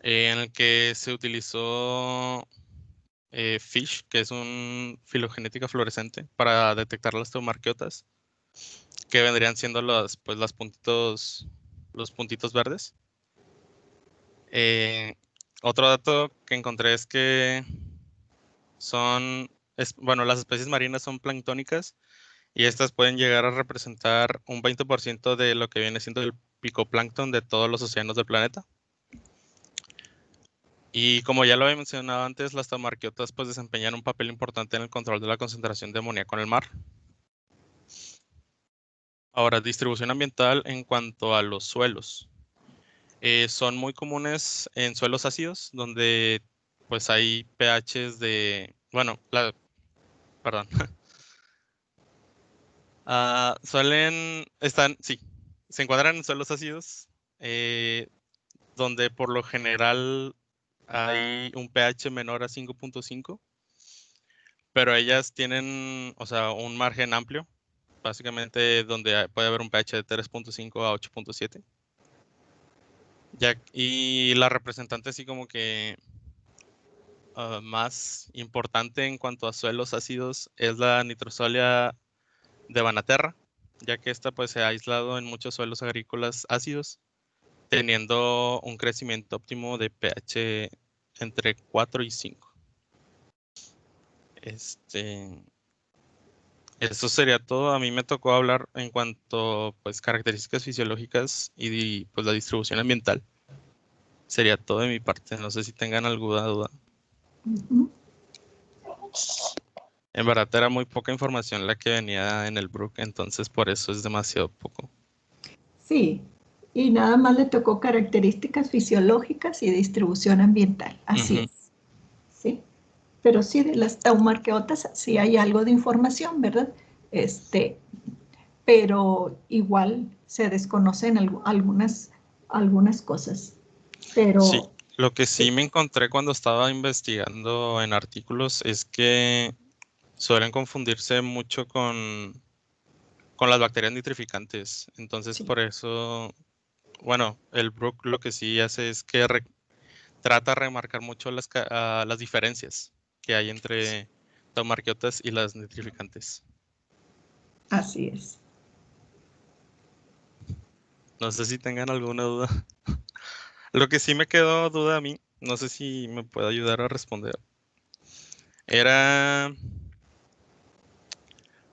S8: en el que se utilizó FISH, que es un filogenética fluorescente, para detectar las taumarquiotas, que vendrían siendo los puntitos verdes. Otro dato que encontré es que las especies marinas son planctónicas y estas pueden llegar a representar un 20% de lo que viene siendo el picoplancton de todos los océanos del planeta. Y como ya lo había mencionado antes, las taumarquiotas pues desempeñan un papel importante en el control de la concentración de amoníaco en el mar. Ahora, distribución ambiental en cuanto a los suelos. Son muy comunes en suelos ácidos, donde pues hay pHs de, bueno, perdón. Se encuadran en suelos ácidos, donde por lo general hay un pH menor a 5.5, pero ellas tienen, o sea, un margen amplio, básicamente donde puede haber un pH de 3.5 a 8.7. Y la representante así como que más importante en cuanto a suelos ácidos es la Nitrosolia de Banaterra, ya que esta pues se ha aislado en muchos suelos agrícolas ácidos, teniendo un crecimiento óptimo de pH entre 4 y 5. Eso sería todo. A mí me tocó hablar en cuanto pues características fisiológicas y pues la distribución ambiental. Sería todo de mi parte. No sé si tengan alguna duda. En verdad era muy poca información la que venía en el Brook, entonces por eso es demasiado poco.
S1: Sí, y nada más le tocó características fisiológicas y distribución ambiental. Así es. Sí. Pero sí, de las taumarqueotas sí hay algo de información, ¿verdad? Pero igual se desconocen algunas cosas. Pero
S8: sí, lo que sí me encontré cuando estaba investigando en artículos es que suelen confundirse mucho con las bacterias nitrificantes. Entonces,
S1: sí.
S8: por eso, bueno, el Brook lo que sí hace es que trata de remarcar mucho las diferencias que hay entre taumarquiotas y las nitrificantes.
S1: Así es.
S8: No sé si tengan alguna duda. Lo que sí me quedó duda a mí, no sé si me puede ayudar a responder, era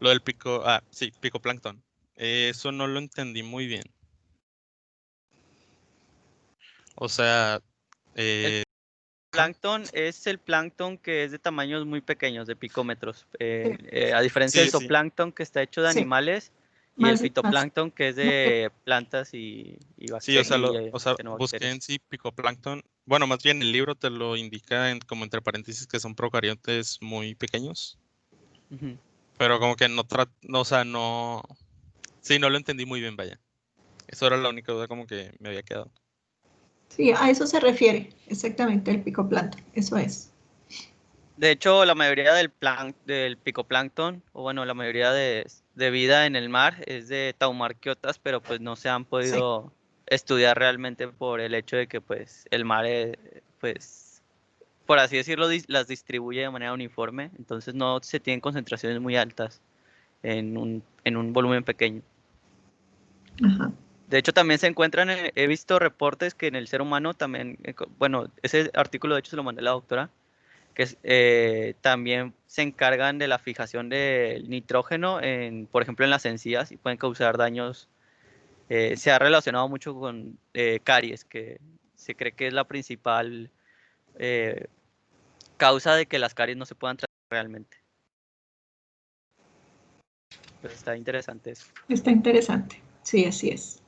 S8: lo del picoplancton. Eso no lo entendí muy bien. O sea,
S3: Plancton es el plancton que es de tamaños muy pequeños, de picómetros. A diferencia del zooplancton que está hecho de
S1: Sí.
S3: animales y el fitoplancton que es de plantas y
S8: sí, o sea,
S3: bacterias.
S8: busqué en sí picoplancton. Bueno, más bien el libro te lo indica como entre paréntesis que son procariontes muy pequeños.
S3: Ujú.
S8: Pero como que o sea, no. Sí, no lo entendí muy bien, vaya. Eso era la única duda como que me había quedado.
S1: Sí, a eso se refiere exactamente el picoplancton, eso es.
S3: De hecho, la mayoría del picoplancton, o bueno, la mayoría de vida en el mar es de taumarquiotas, pero pues no se han podido estudiar realmente por el hecho de que pues el mar, pues, por así decirlo, las distribuye de manera uniforme, entonces no se tienen concentraciones muy altas en un volumen pequeño.
S1: Ajá.
S3: De hecho, también se encuentran, he visto reportes que en el ser humano también, bueno, ese artículo de hecho se lo mandé a la doctora, que también se encargan de la fijación del nitrógeno, por ejemplo, en las encías y pueden causar daños. Se ha relacionado mucho con caries, que se cree que es la principal causa de que las caries no se puedan tratar realmente. Pues está interesante eso.
S1: Está interesante, sí, así es.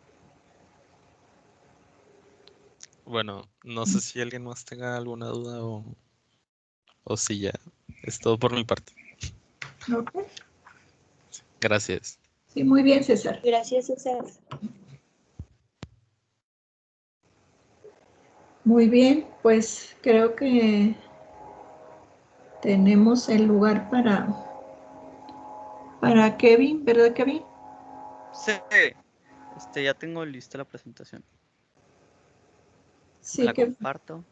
S8: Bueno, no sé si alguien más tenga alguna duda o si ya es todo por mi parte.
S1: Okay.
S8: Gracias.
S1: Sí, muy bien, César.
S5: Gracias, César.
S1: Muy bien, pues creo que tenemos el lugar para Kevin, ¿verdad, Kevin?
S3: Sí, ya tengo lista la presentación.
S1: Sí,
S3: La comparto.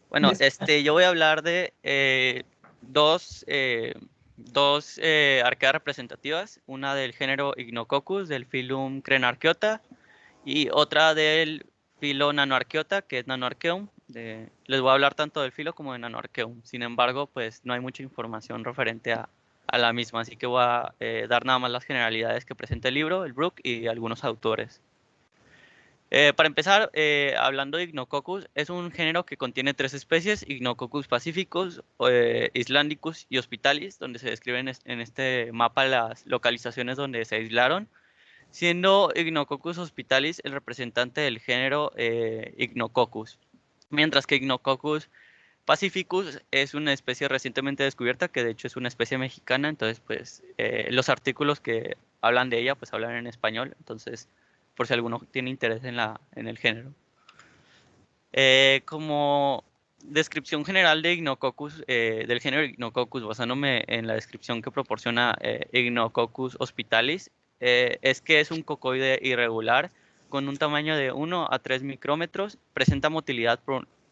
S3: Bueno, yo voy a hablar de dos arqueas representativas, una del género Ignococcus, del filum Crenarchaeota, y otra del filo Nanoarchaeota, que es Nanoarchaeum, Les voy a hablar tanto del filo como de Nanoarchaeum. Sin embargo, pues no hay mucha información referente a la misma, así que voy a dar nada más las generalidades que presenta el libro, el Brook y algunos autores. Para empezar, hablando de Ignococcus, es un género que contiene 3 especies: Ignococcus pacificus, Islandicus y Hospitalis, donde se describen en este mapa las localizaciones donde se aislaron, siendo Ignococcus hospitalis el representante del género Ignococcus, mientras que Ignococcus pacificus es una especie recientemente descubierta, que de hecho es una especie mexicana. Entonces pues los artículos que hablan de ella pues hablan en español, entonces por si alguno tiene interés en el género. Como descripción general de Ignococcus, del género Ignococcus, basándome en la descripción que proporciona Ignococcus hospitalis, es que es un cocoide irregular con un tamaño de 1 a 3 micrómetros, presenta motilidad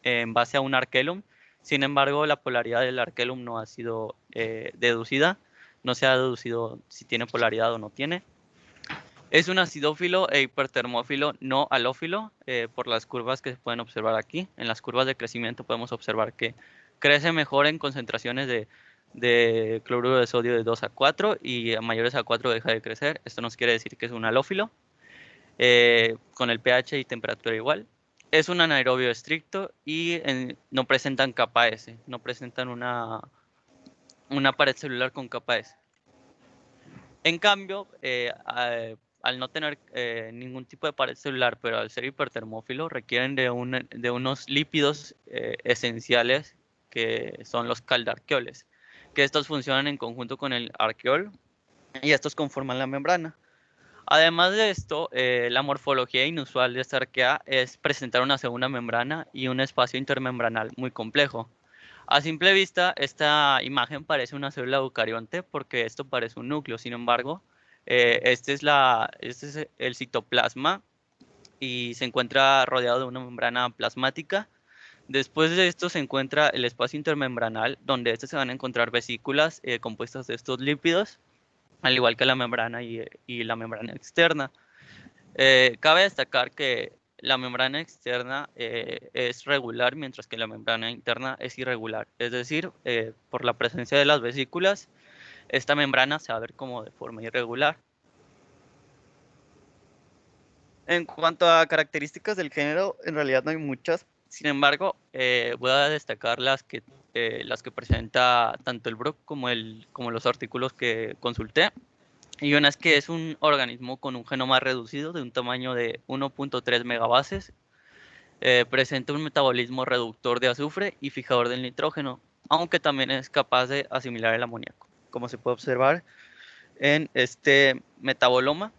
S3: en base a un arquelum. Sin embargo, la polaridad del arquelum no ha sido deducida, no se ha deducido si tiene polaridad o no tiene. Es un acidófilo e hipertermófilo no halófilo, por las curvas que se pueden observar aquí. En las curvas de crecimiento podemos observar que crece mejor en concentraciones de cloruro de sodio de 2 a 4 y a mayores a 4 deja de crecer. Esto nos quiere decir que es un halófilo, con el pH y temperatura igual. Es un anaerobio estricto y no presentan capa S, no presentan una pared celular con capa S. En cambio, al no tener ningún tipo de pared celular, pero al ser hipertermófilo, requieren de unos lípidos esenciales que son los caldarqueoles, que estos funcionan en conjunto con el arqueol y estos conforman la membrana. Además de esto, la morfología inusual de esta arquea es presentar una segunda membrana y un espacio intermembranal muy complejo. A simple vista, esta imagen parece una célula eucarionte porque esto parece un núcleo. Sin embargo, este es el citoplasma y se encuentra rodeado de una membrana plasmática. Después de esto se encuentra el espacio intermembranal, donde se van a encontrar vesículas compuestas de estos lípidos, al igual que la membrana y la membrana externa. Cabe destacar que la membrana externa es regular, mientras que la membrana interna es irregular. Es decir, por la presencia de las vesículas, esta membrana se va a ver como de forma irregular. En cuanto a características del género, en realidad no hay muchas. Sin embargo, voy a destacar las que presenta tanto el Brook como los artículos que consulté. Y una es que es un organismo con un genoma reducido de un tamaño de 1.3 megabases. Presenta un metabolismo reductor de azufre y fijador del nitrógeno, aunque también es capaz de asimilar el amoníaco, como se puede observar en este metaboloma.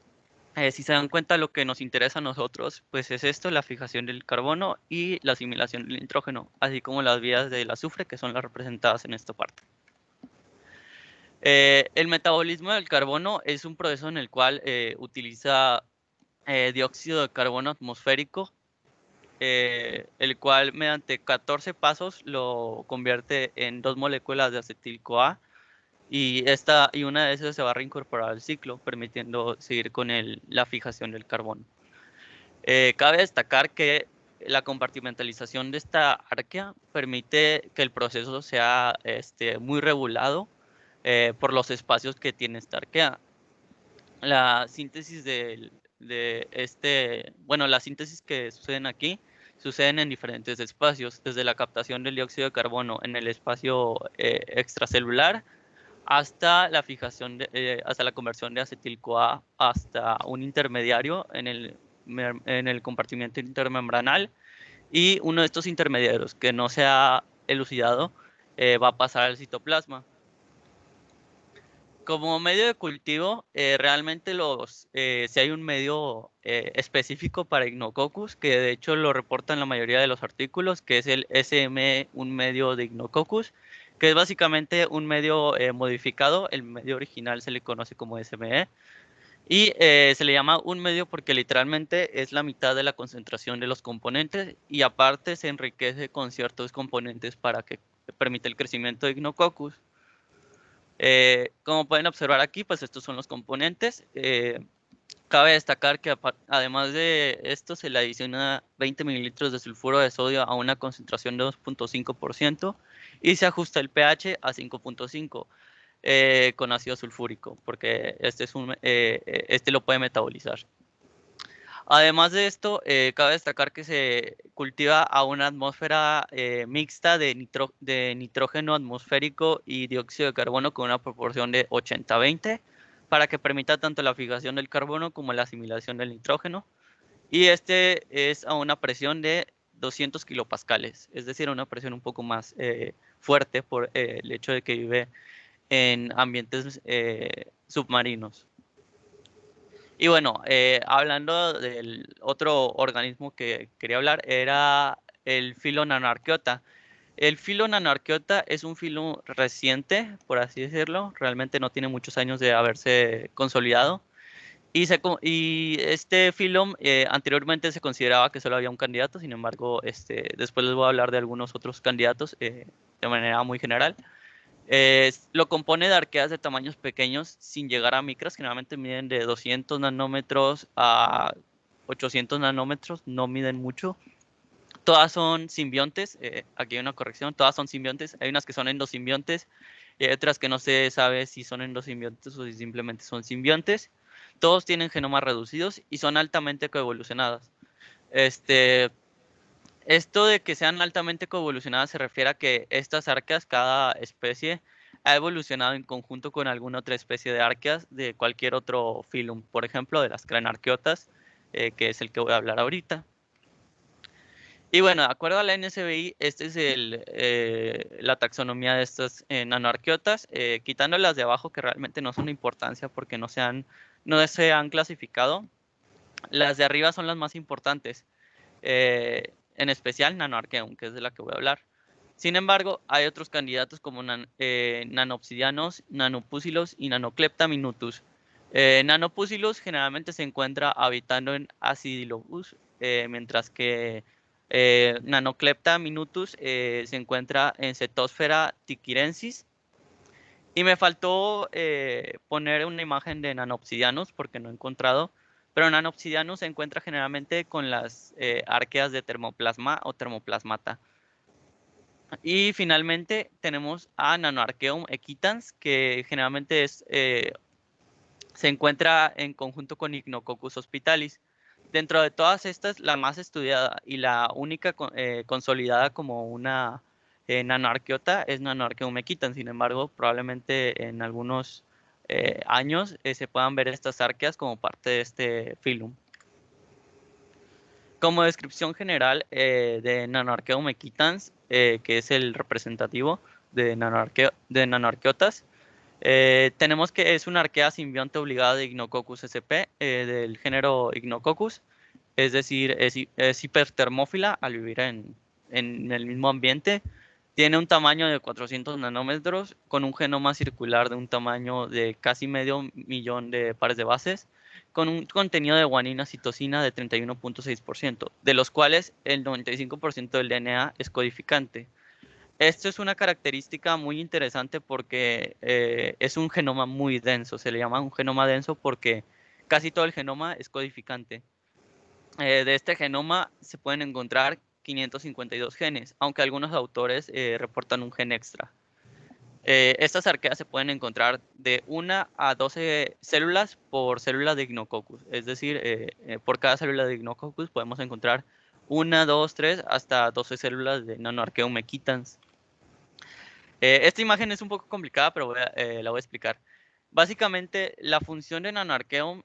S3: Si se dan cuenta, lo que nos interesa a nosotros pues es esto: la fijación del carbono y la asimilación del nitrógeno, así como las vías del azufre, que son las representadas en esta parte. El metabolismo del carbono es un proceso en el cual utiliza dióxido de carbono atmosférico, el cual mediante 14 pasos lo convierte en 2 moléculas de acetil-CoA, y una de esas se va a reincorporar al ciclo, permitiendo seguir con la fijación del carbono. Cabe destacar que la compartimentalización de esta arquea permite que el proceso sea muy regulado por los espacios que tiene esta arquea. La síntesis las síntesis que suceden aquí suceden en diferentes espacios, desde la captación del dióxido de carbono en el espacio extracelular hasta la fijación hasta la conversión de acetil-CoA hasta un intermediario en el compartimiento intermembranal, y uno de estos intermediarios que no se ha elucidado va a pasar al citoplasma. Como medio de cultivo, realmente si hay un medio específico para Ignococcus, que de hecho lo reportan la mayoría de los artículos, que es el SME, un medio de Ignococcus, que es básicamente un medio modificado. El medio original se le conoce como SME, y se le llama un medio porque literalmente es la mitad de la concentración de los componentes, y aparte se enriquece con ciertos componentes para que permita el crecimiento de Ignococcus. Como pueden observar aquí, pues estos son los componentes. Cabe destacar que además de esto se le adiciona 20 mililitros de sulfuro de sodio a una concentración de 2.5% y se ajusta el pH a 5.5 con ácido sulfúrico, porque este lo puede metabolizar. Además de esto, cabe destacar que se cultiva a una atmósfera mixta de nitrógeno atmosférico y dióxido de carbono con una proporción de 80-20 para que permita tanto la fijación del carbono como la asimilación del nitrógeno. Y este es a una presión de 200 kilopascales, es decir, una presión un poco más fuerte por el hecho de que vive en ambientes submarinos. Y bueno, hablando del otro organismo que quería hablar, era el filo Nanoarqueota. El filo Nanoarqueota es un filo reciente, por así decirlo, realmente no tiene muchos años de haberse consolidado. Y este filo anteriormente se consideraba que solo había un candidato, sin embargo, después les voy a hablar de algunos otros candidatos de manera muy general. Lo compone de arqueas de tamaños pequeños sin llegar a micras, generalmente miden de 200 nanómetros a 800 nanómetros, no miden mucho. Todas son simbiontes, aquí hay una corrección, todas son simbiontes, hay unas que son endosimbiontes y hay otras que no se sabe si son endosimbiontes o si simplemente son simbiontes. Todos tienen genomas reducidos y son altamente coevolucionadas. Esto de que sean altamente coevolucionadas se refiere a que estas arqueas, cada especie, ha evolucionado en conjunto con alguna otra especie de arqueas de cualquier otro filum, por ejemplo, de las cranarqueotas, que es el que voy a hablar ahorita. Y bueno, de acuerdo a la NSBI, esta es la taxonomía de estas nanoarqueotas, quitando las de abajo que realmente no son de importancia porque no se han clasificado. Las de arriba son las más importantes. En especial Nanoarqueum, que es de la que voy a hablar. Sin embargo, hay otros candidatos como Nanopsidianos, Nanopusilos y Nanoclepta minutus. Nanopusilos generalmente se encuentra habitando en Acidilobus, mientras que Nanoclepta minutus se encuentra en Cetosfera tiquirensis. Y me faltó poner una imagen de Nanopsidianos porque no he encontrado. Pero Nanopsidianus se encuentra generalmente con las arqueas de Thermoplasma o Thermoplasmata. Y finalmente tenemos a Nanoarqueum equitans, que generalmente se encuentra en conjunto con Icnococcus hospitalis. Dentro de todas estas, la más estudiada y la única consolidada como una nanoarqueota es Nanoarqueum equitans. Sin embargo, probablemente en algunos años se puedan ver estas arqueas como parte de este filum. Como descripción general de Nanoarqueum equitans, que es el representativo de nanoarqueotas, tenemos que es una arquea simbionte obligada de Icnococcus sp del género Icnococcus, es decir, es hipertermófila al vivir en el mismo ambiente. Tiene un tamaño de 400 nanómetros con un genoma circular de un tamaño de casi 500.000 de pares de bases, con un contenido de guanina citosina de 31.6%, de los cuales el 95% del DNA es codificante. Esto es una característica muy interesante porque es un genoma muy denso. Se le llama un genoma denso porque casi todo el genoma es codificante. De este genoma se pueden encontrar 552 genes, aunque algunos autores reportan un gen extra. Estas arqueas se pueden encontrar de 1 a 12 células por célula de Icnococcus. Es decir, por cada célula de Icnococcus podemos encontrar 1, 2, 3, hasta 12 células de Nanoarqueum equitans. Esta imagen es un poco complicada, pero la voy a explicar. Básicamente, la función de Nanoarqueum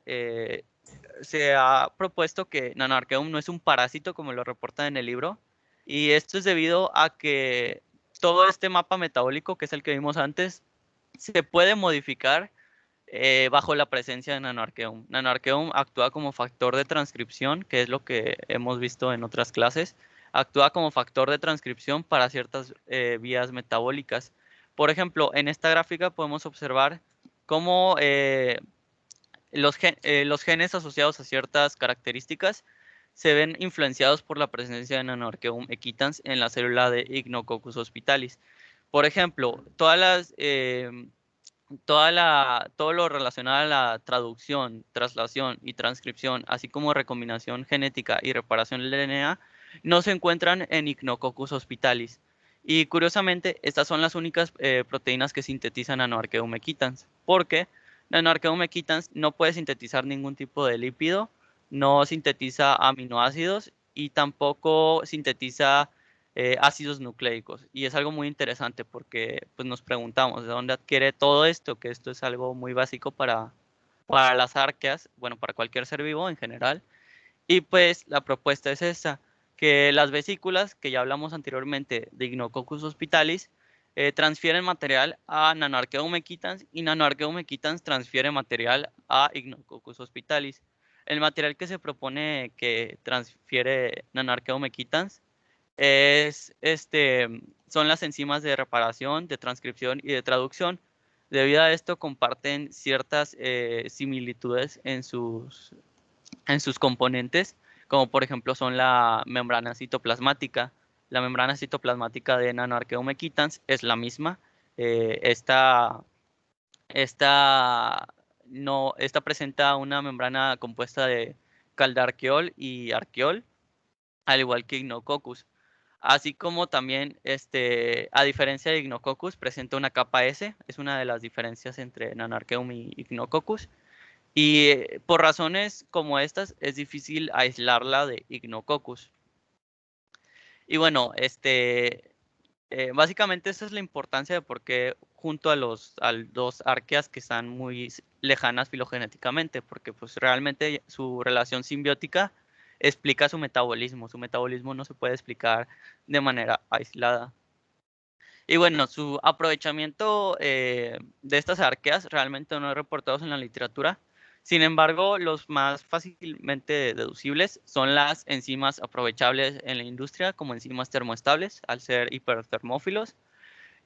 S3: se ha propuesto que Nanoarqueum no es un parásito como lo reportan en el libro, y esto es debido a que todo este mapa metabólico, que es el que vimos antes, se puede modificar bajo la presencia de Nanoarqueum. Nanoarqueum actúa como factor de transcripción, que es lo que hemos visto en otras clases. Actúa como factor de transcripción para ciertas vías metabólicas. Por ejemplo, en esta gráfica podemos observar cómo los genes asociados a ciertas características se ven influenciados por la presencia de Nanoarqueum equitans en la célula de Icnococcus hospitalis. Por ejemplo, todas las todo lo relacionado a la traducción, traslación y transcripción, así como recombinación genética y reparación del DNA, no se encuentran en Icnococcus hospitalis. Y curiosamente, estas son las únicas proteínas que sintetizan Nanoarchaeum equitans, porque Nanoarchaeum equitans no puede sintetizar ningún tipo de lípido, no sintetiza aminoácidos y tampoco sintetiza ácidos nucleicos. Y es algo muy interesante porque pues, nos preguntamos de dónde adquiere todo esto, que esto es algo muy básico para las arqueas, bueno, para cualquier ser vivo en general. Y pues la propuesta es esta, que las vesículas, que ya hablamos anteriormente de Icnococcus hospitalis, transfieren material a Nanoarchaeum equitans y Nanoarchaeum equitans transfiere material a Icnococcus hospitalis. El material que se propone que transfiere Nanoarchaeum equitans son las enzimas de reparación, de transcripción y de traducción. Debido a esto comparten ciertas similitudes en sus componentes, como por ejemplo son la membrana citoplasmática. La membrana citoplasmática de Nanoarchaeum equitans es la misma. Esta presenta una membrana compuesta de caldarqueol y arqueol, al igual que Icnococcus. Así como también, a diferencia de Icnococcus, presenta una capa S, es una de las diferencias entre Nanoarchaeum y Icnococcus. Y por razones como estas, es difícil aislarla de Icnococcus. Y bueno, básicamente esa es la importancia de por qué junto a dos arqueas que están muy lejanas filogenéticamente, porque pues realmente su relación simbiótica explica su metabolismo. Su metabolismo no se puede explicar de manera aislada. Y bueno, su aprovechamiento de estas arqueas realmente no hay reportados en la literatura. Sin embargo, los más fácilmente deducibles son las enzimas aprovechables en la industria como enzimas termoestables, al ser hipertermófilos.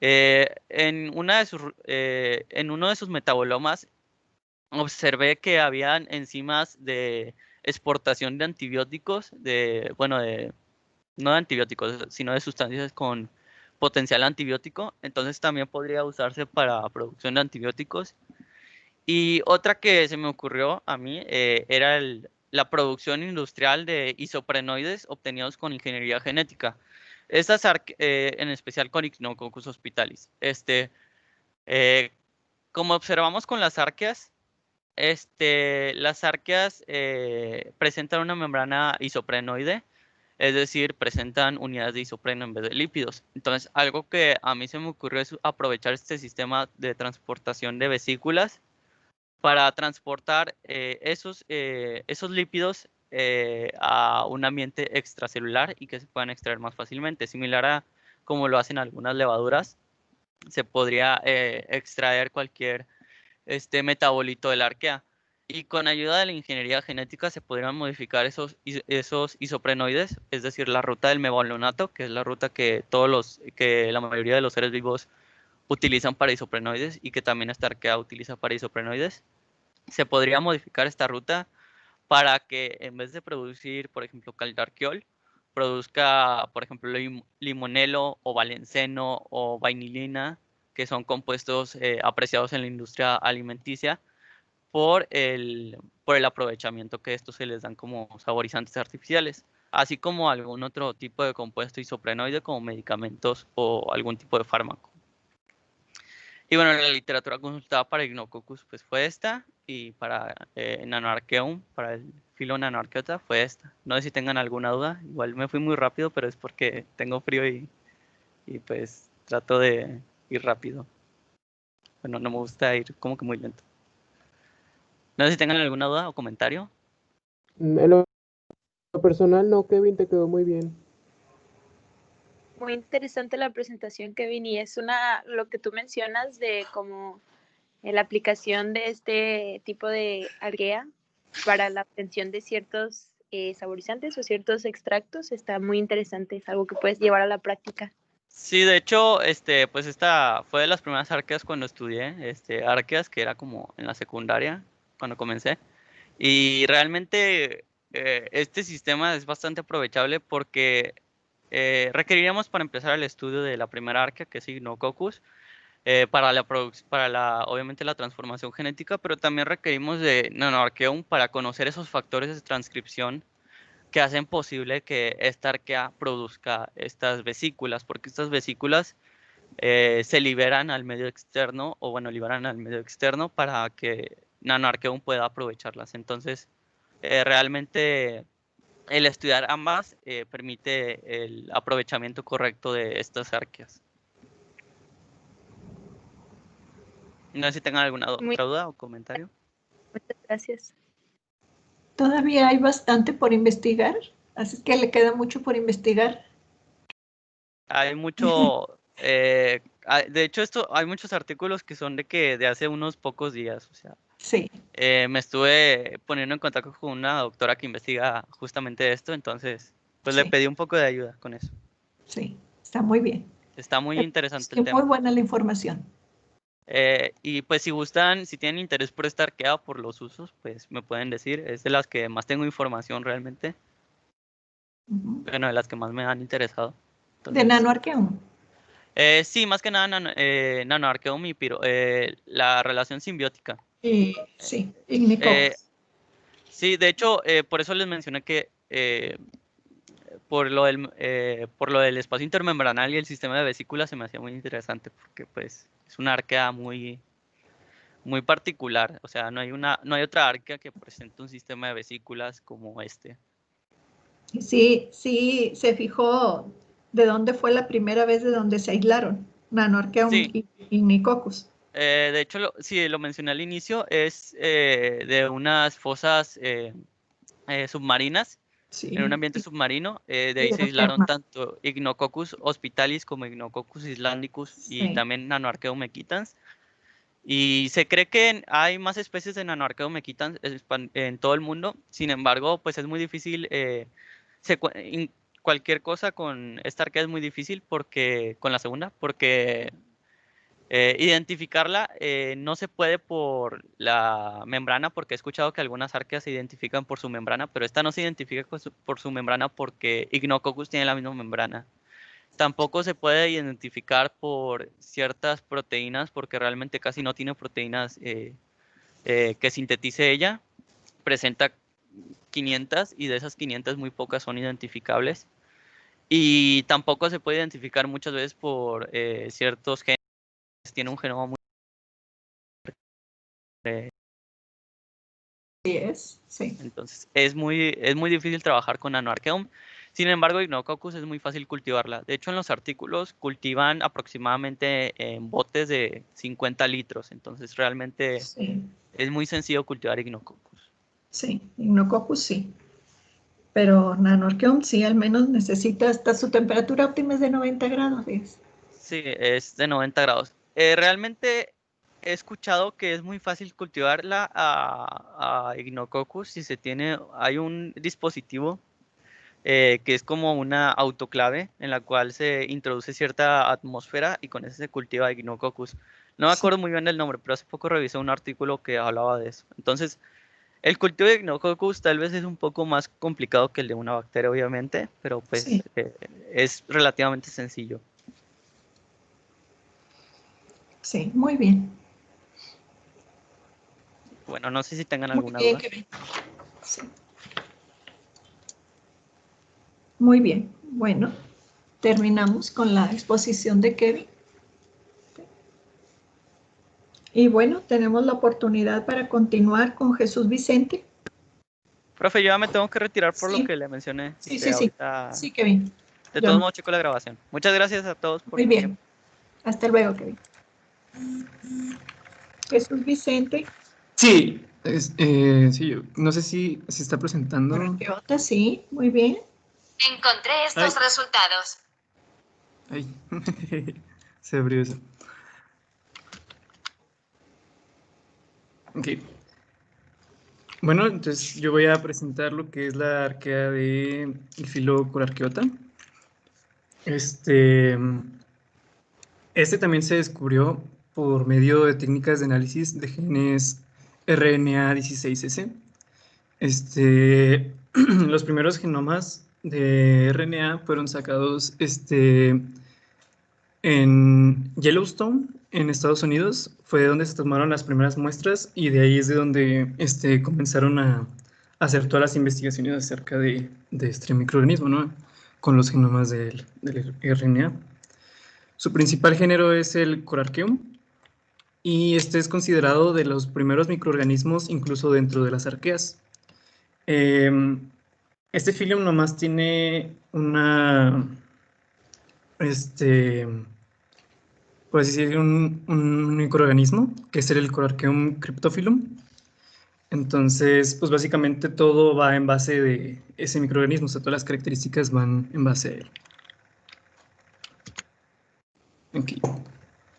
S3: En uno de sus metabolomas observé que habían enzimas de exportación de antibióticos, no de antibióticos, sino de sustancias con potencial antibiótico. Entonces también podría usarse para producción de antibióticos. Y otra que se me ocurrió a mí era la producción industrial de isoprenoides obtenidos con ingeniería genética. Estas en especial con Icnococcus hospitalis. Como observamos con las arqueas, las arqueas presentan una membrana isoprenoide, es decir, presentan unidades de isopreno en vez de lípidos. Entonces, algo que a mí se me ocurrió es aprovechar este sistema de transportación de vesículas para transportar esos lípidos a un ambiente extracelular y que se puedan extraer más fácilmente, similar a como lo hacen algunas levaduras. Se podría extraer cualquier metabolito de la arquea. Y con ayuda de la ingeniería genética se podrían modificar esos isoprenoides, es decir, la ruta del mevallonato, que es la ruta que la mayoría de los seres vivos utilizan para isoprenoides y que también esta arquea utiliza para isoprenoides. Se podría modificar esta ruta para que en vez de producir, por ejemplo, caldarqueol, produzca, por ejemplo, limonelo o valenceno o vainilina, que son compuestos apreciados en la industria alimenticia por el aprovechamiento que estos se les dan como saborizantes artificiales, así como algún otro tipo de compuesto isoprenoide como medicamentos o algún tipo de fármaco. Y bueno, la literatura consultada para Icnococcus pues fue esta, y para Nanoarchaeum, para el filo Nanoarchaeota, fue esta. No sé si tengan alguna duda, igual me fui muy rápido, pero es porque tengo frío y pues trato de ir rápido. Bueno, no me gusta ir como que muy lento. No sé si tengan alguna duda o comentario.
S7: En lo personal, no, Kevin, te quedó muy bien.
S5: Muy interesante la presentación, Kevin, y es lo que tú mencionas de como la aplicación de este tipo de alguea para la obtención de ciertos saborizantes o ciertos extractos está muy interesante, es algo que puedes llevar a la práctica.
S3: Sí, de hecho, pues esta fue de las primeras arqueas cuando estudié, arqueas, que era como en la secundaria, cuando comencé. Y realmente este sistema es bastante aprovechable porque requeriríamos para empezar el estudio de la primera arquea, que es Icnococcus, obviamente la transformación genética, pero también requerimos de nanoarqueum para conocer esos factores de transcripción que hacen posible que esta arquea produzca estas vesículas, porque estas vesículas se liberan al medio externo, o bueno, liberan al medio externo para que nanoarqueum pueda aprovecharlas. Entonces, realmente el estudiar ambas permite el aprovechamiento correcto de estas arqueas. No sé si tengan alguna otra duda o comentario.
S5: Muchas gracias.
S1: Todavía hay bastante por investigar, así que le queda mucho por investigar.
S3: Hay mucho, de hecho hay muchos artículos que son de hace unos pocos días, o sea,
S1: Sí,
S3: me estuve poniendo en contacto con una doctora que investiga justamente esto, entonces pues le
S1: Sí.
S3: pedí un poco de ayuda con eso.
S1: sí, está muy bien.
S3: Está muy interesante
S1: Sí,
S3: el tema.
S1: muy buena la información.
S3: Y pues si gustan, si tienen interés por esta arquea, por los usos, pues me pueden decir, es de las que más tengo información realmente,
S1: Ujú.
S3: bueno, de las que más me han interesado.
S1: De
S3: Entonces,
S1: nanoarqueum.
S3: sí, más que nada nanoarqueum y la relación simbiótica.
S1: Sí, ignicoccus.
S3: Sí, de hecho, por eso les mencioné que por lo del espacio intermembranal y el sistema de vesículas se me hacía muy interesante, porque pues es una arquea muy particular, o sea, no hay otra arquea que presente un sistema de vesículas como este.
S1: Sí, sí, se fijó de dónde fue la primera vez de donde se aislaron nanoarqueum
S3: Sí.
S1: y ignicoccus.
S3: De hecho, sí, lo mencioné al inicio, es de unas fosas submarinas,
S1: Sí.
S3: en un ambiente submarino. De ahí se
S1: Hidrotermal.
S3: aislaron tanto Ignococcus hospitalis como Ignococcus islandicus y
S1: Sí.
S3: también Nanoarchaeum mequitans. Y se cree que hay más especies de Nanoarchaeum mequitans en todo el mundo. Sin embargo, pues es muy difícil. Cualquier cosa con esta arquea es muy difícil con la segunda, porque identificarla no se puede por la membrana, porque he escuchado que algunas arqueas se identifican por su membrana, pero esta no se identifica por su membrana porque Ignococcus tiene la misma membrana. Tampoco se puede identificar por ciertas proteínas, porque realmente casi no tiene proteínas que sintetice ella. Presenta 500 y de esas 500 muy pocas son identificables. Y tampoco se puede identificar muchas veces por ciertos genes. Tiene un genoma muy...
S1: Sí.
S3: Entonces es muy difícil trabajar con Nanoarchaeum. Sin embargo, Ignococcus es muy fácil cultivarla. De hecho, en los artículos cultivan aproximadamente en botes de 50 litros. Entonces realmente
S1: Sí,
S3: es muy sencillo cultivar Ignococcus.
S1: sí, ignococcus sí. Pero nanoarqueum sí, al menos necesita, hasta su temperatura óptima es de 90 grados. ¿Ves?
S3: Sí, es de 90 grados. Realmente he escuchado que es muy fácil cultivarla a Ignococcus si hay un dispositivo que es como una autoclave en la cual se introduce cierta atmósfera y con eso se cultiva Ignococcus. No me acuerdo muy bien el nombre, pero hace poco revisé un artículo que hablaba de eso. Entonces, el cultivo de Ignococcus tal vez es un poco más complicado que el de una bacteria, obviamente, pero pues
S1: Sí.
S3: es relativamente sencillo.
S1: Sí, muy bien.
S3: Bueno, no sé si tengan
S1: Muy
S3: alguna
S1: bien,
S3: duda.
S1: Kevin. Sí. Muy bien. Bueno, terminamos con la exposición de Kevin. Y bueno, tenemos la oportunidad para continuar con Jesús Vicente.
S3: Profe, yo ya me tengo que retirar por lo
S1: Sí.
S3: que le mencioné.
S1: Sí, sí.
S3: Ahorita...
S1: Sí, Kevin.
S3: De
S1: Yo
S3: todos
S1: no.
S3: modos, checo la grabación. Muchas gracias a todos por
S1: Muy
S3: su
S1: bien.
S3: tiempo.
S1: Hasta luego, Kevin. Jesús Vicente.
S9: Sí, sí, no sé si se está presentando.
S1: Arqueota, sí, muy bien.
S10: Encontré estos resultados.
S9: Ay, se abrió eso. Ok. Bueno, entonces yo voy a presentar lo que es la arquea de Iphilocolarqueota. Este también se descubrió por medio de técnicas de análisis de genes RNA16S. Los primeros genomas de RNA fueron sacados en Yellowstone en Estados Unidos, fue donde se tomaron las primeras muestras y de ahí es de donde comenzaron a hacer todas las investigaciones acerca de este microorganismo, ¿no? Con los genomas del RNA. Su principal género es el Corarcheum y este es considerado de los primeros microorganismos incluso dentro de las arqueas. Este filium nomás tiene una, por así decir, un microorganismo, que es el Corarcheum cryptophyllum. Entonces, pues básicamente todo va en base de ese microorganismo, o sea, todas las características van en base a él. Aquí.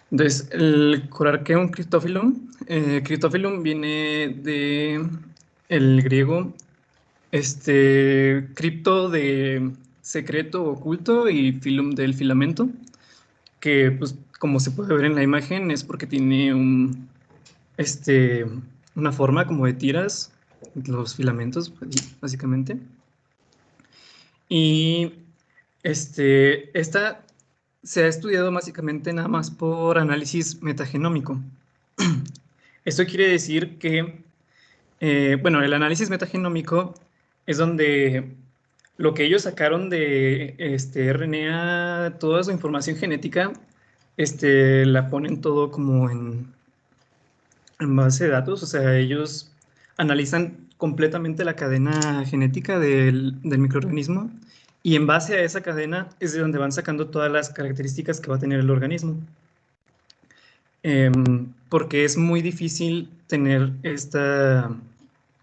S9: Entonces, el Corarcheum cryptophyllum, cryptophyllum viene de el griego, cripto de secreto, oculto, y phylum del filamento, que pues como se puede ver en la imagen es porque tiene una forma como de tiras, los filamentos, pues, básicamente. Y esta se ha estudiado básicamente nada más por análisis metagenómico. Esto quiere decir que, bueno, el análisis metagenómico es donde lo que ellos sacaron de RNA, toda su información genética, la ponen todo como en base de datos, o sea, ellos analizan completamente la cadena genética del microorganismo y en base a esa cadena es de donde van sacando todas las características que va a tener el organismo. Porque es muy difícil tener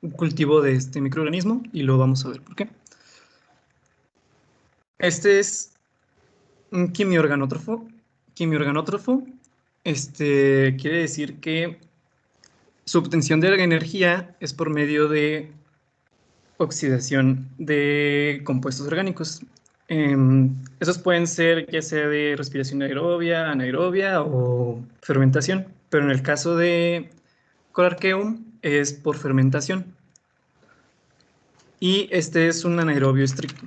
S9: un cultivo de este microorganismo y lo vamos a ver por qué. Este es un quimiorganótrofo. Quimiorganótrofo quiere decir que su obtención de la energía es por medio de oxidación de compuestos orgánicos. Esos pueden ser ya sea de respiración aerobia, anaerobia o fermentación, pero en el caso de Corarcheum es por fermentación. Y este es un anaerobio estricto.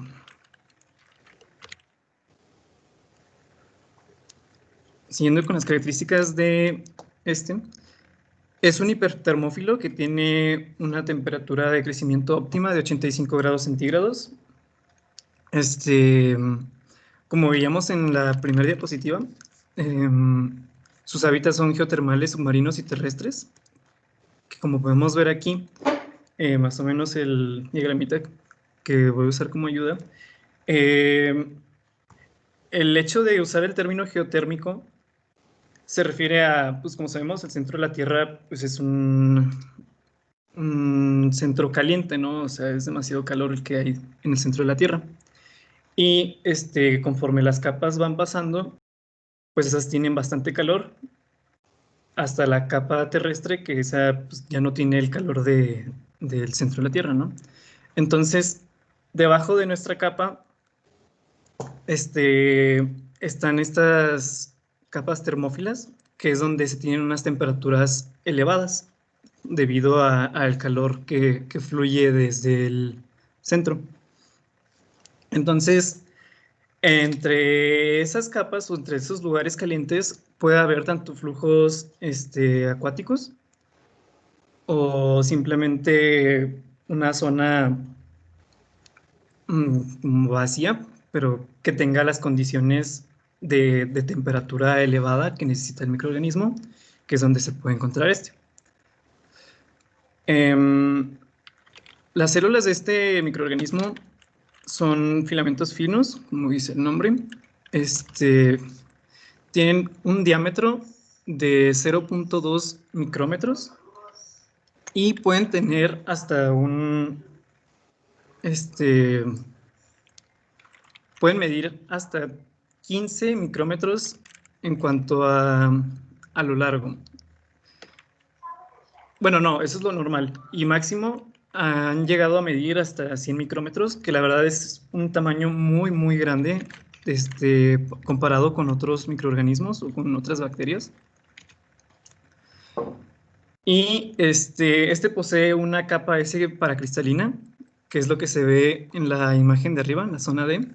S9: Siguiendo con las características de es un hipertermófilo que tiene una temperatura de crecimiento óptima de 85 grados centígrados. Como veíamos en la primera diapositiva, sus hábitats son geotermales, submarinos y terrestres. Que como podemos ver aquí, más o menos el diagramita que voy a usar como ayuda, el hecho de usar el término geotérmico se refiere a, pues como sabemos, el centro de la Tierra pues es un centro caliente, ¿no? O sea, es demasiado calor el que hay en el centro de la Tierra. Y conforme las capas van pasando, pues esas tienen bastante calor, hasta la capa terrestre, que esa pues, ya no tiene el calor del centro de la Tierra, ¿no? Entonces, debajo de nuestra capa, están estas capas termófilas, que es donde se tienen unas temperaturas elevadas debido al calor que fluye desde el centro. Entonces, entre esas capas o entre esos lugares calientes puede haber tanto flujos acuáticos o simplemente una zona vacía, pero que tenga las condiciones de temperatura elevada que necesita el microorganismo, que es donde se puede encontrar Las células de este microorganismo son filamentos finos, como dice el nombre. Tienen un diámetro de 0.2 micrómetros y pueden tener hasta pueden medir hasta 15 micrómetros en cuanto a lo largo. Bueno, no, eso es lo normal. Y máximo han llegado a medir hasta 100 micrómetros, que la verdad es un tamaño muy, muy grande comparado con otros microorganismos o con otras bacterias. Y posee una capa S paracristalina, que es lo que se ve en la imagen de arriba, en la zona D,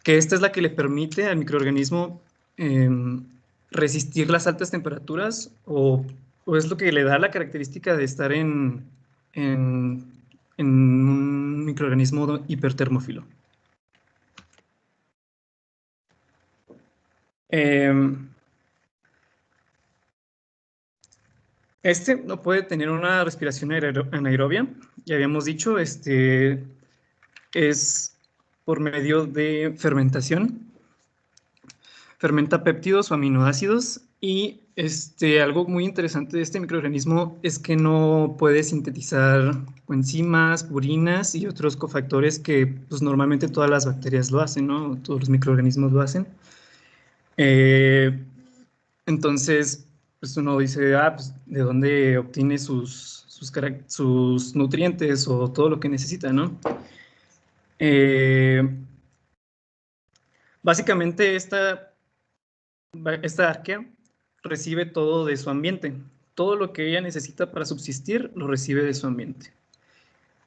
S9: que esta es la que le permite al microorganismo resistir las altas temperaturas o es lo que le da la característica de estar en un microorganismo hipertermófilo. Este no puede tener una respiración anaerobia, ya habíamos dicho, es por medio de fermentación. Fermenta péptidos o aminoácidos y algo muy interesante de este microorganismo es que no puede sintetizar coenzimas, purinas y otros cofactores que pues, normalmente todas las bacterias lo hacen, ¿no? Todos los microorganismos lo hacen. Entonces, pues uno dice, pues, ¿de dónde obtiene sus nutrientes o todo lo que necesita, ¿no? Básicamente esta arquea recibe todo de su ambiente. Todo lo que ella necesita para subsistir lo recibe de su ambiente.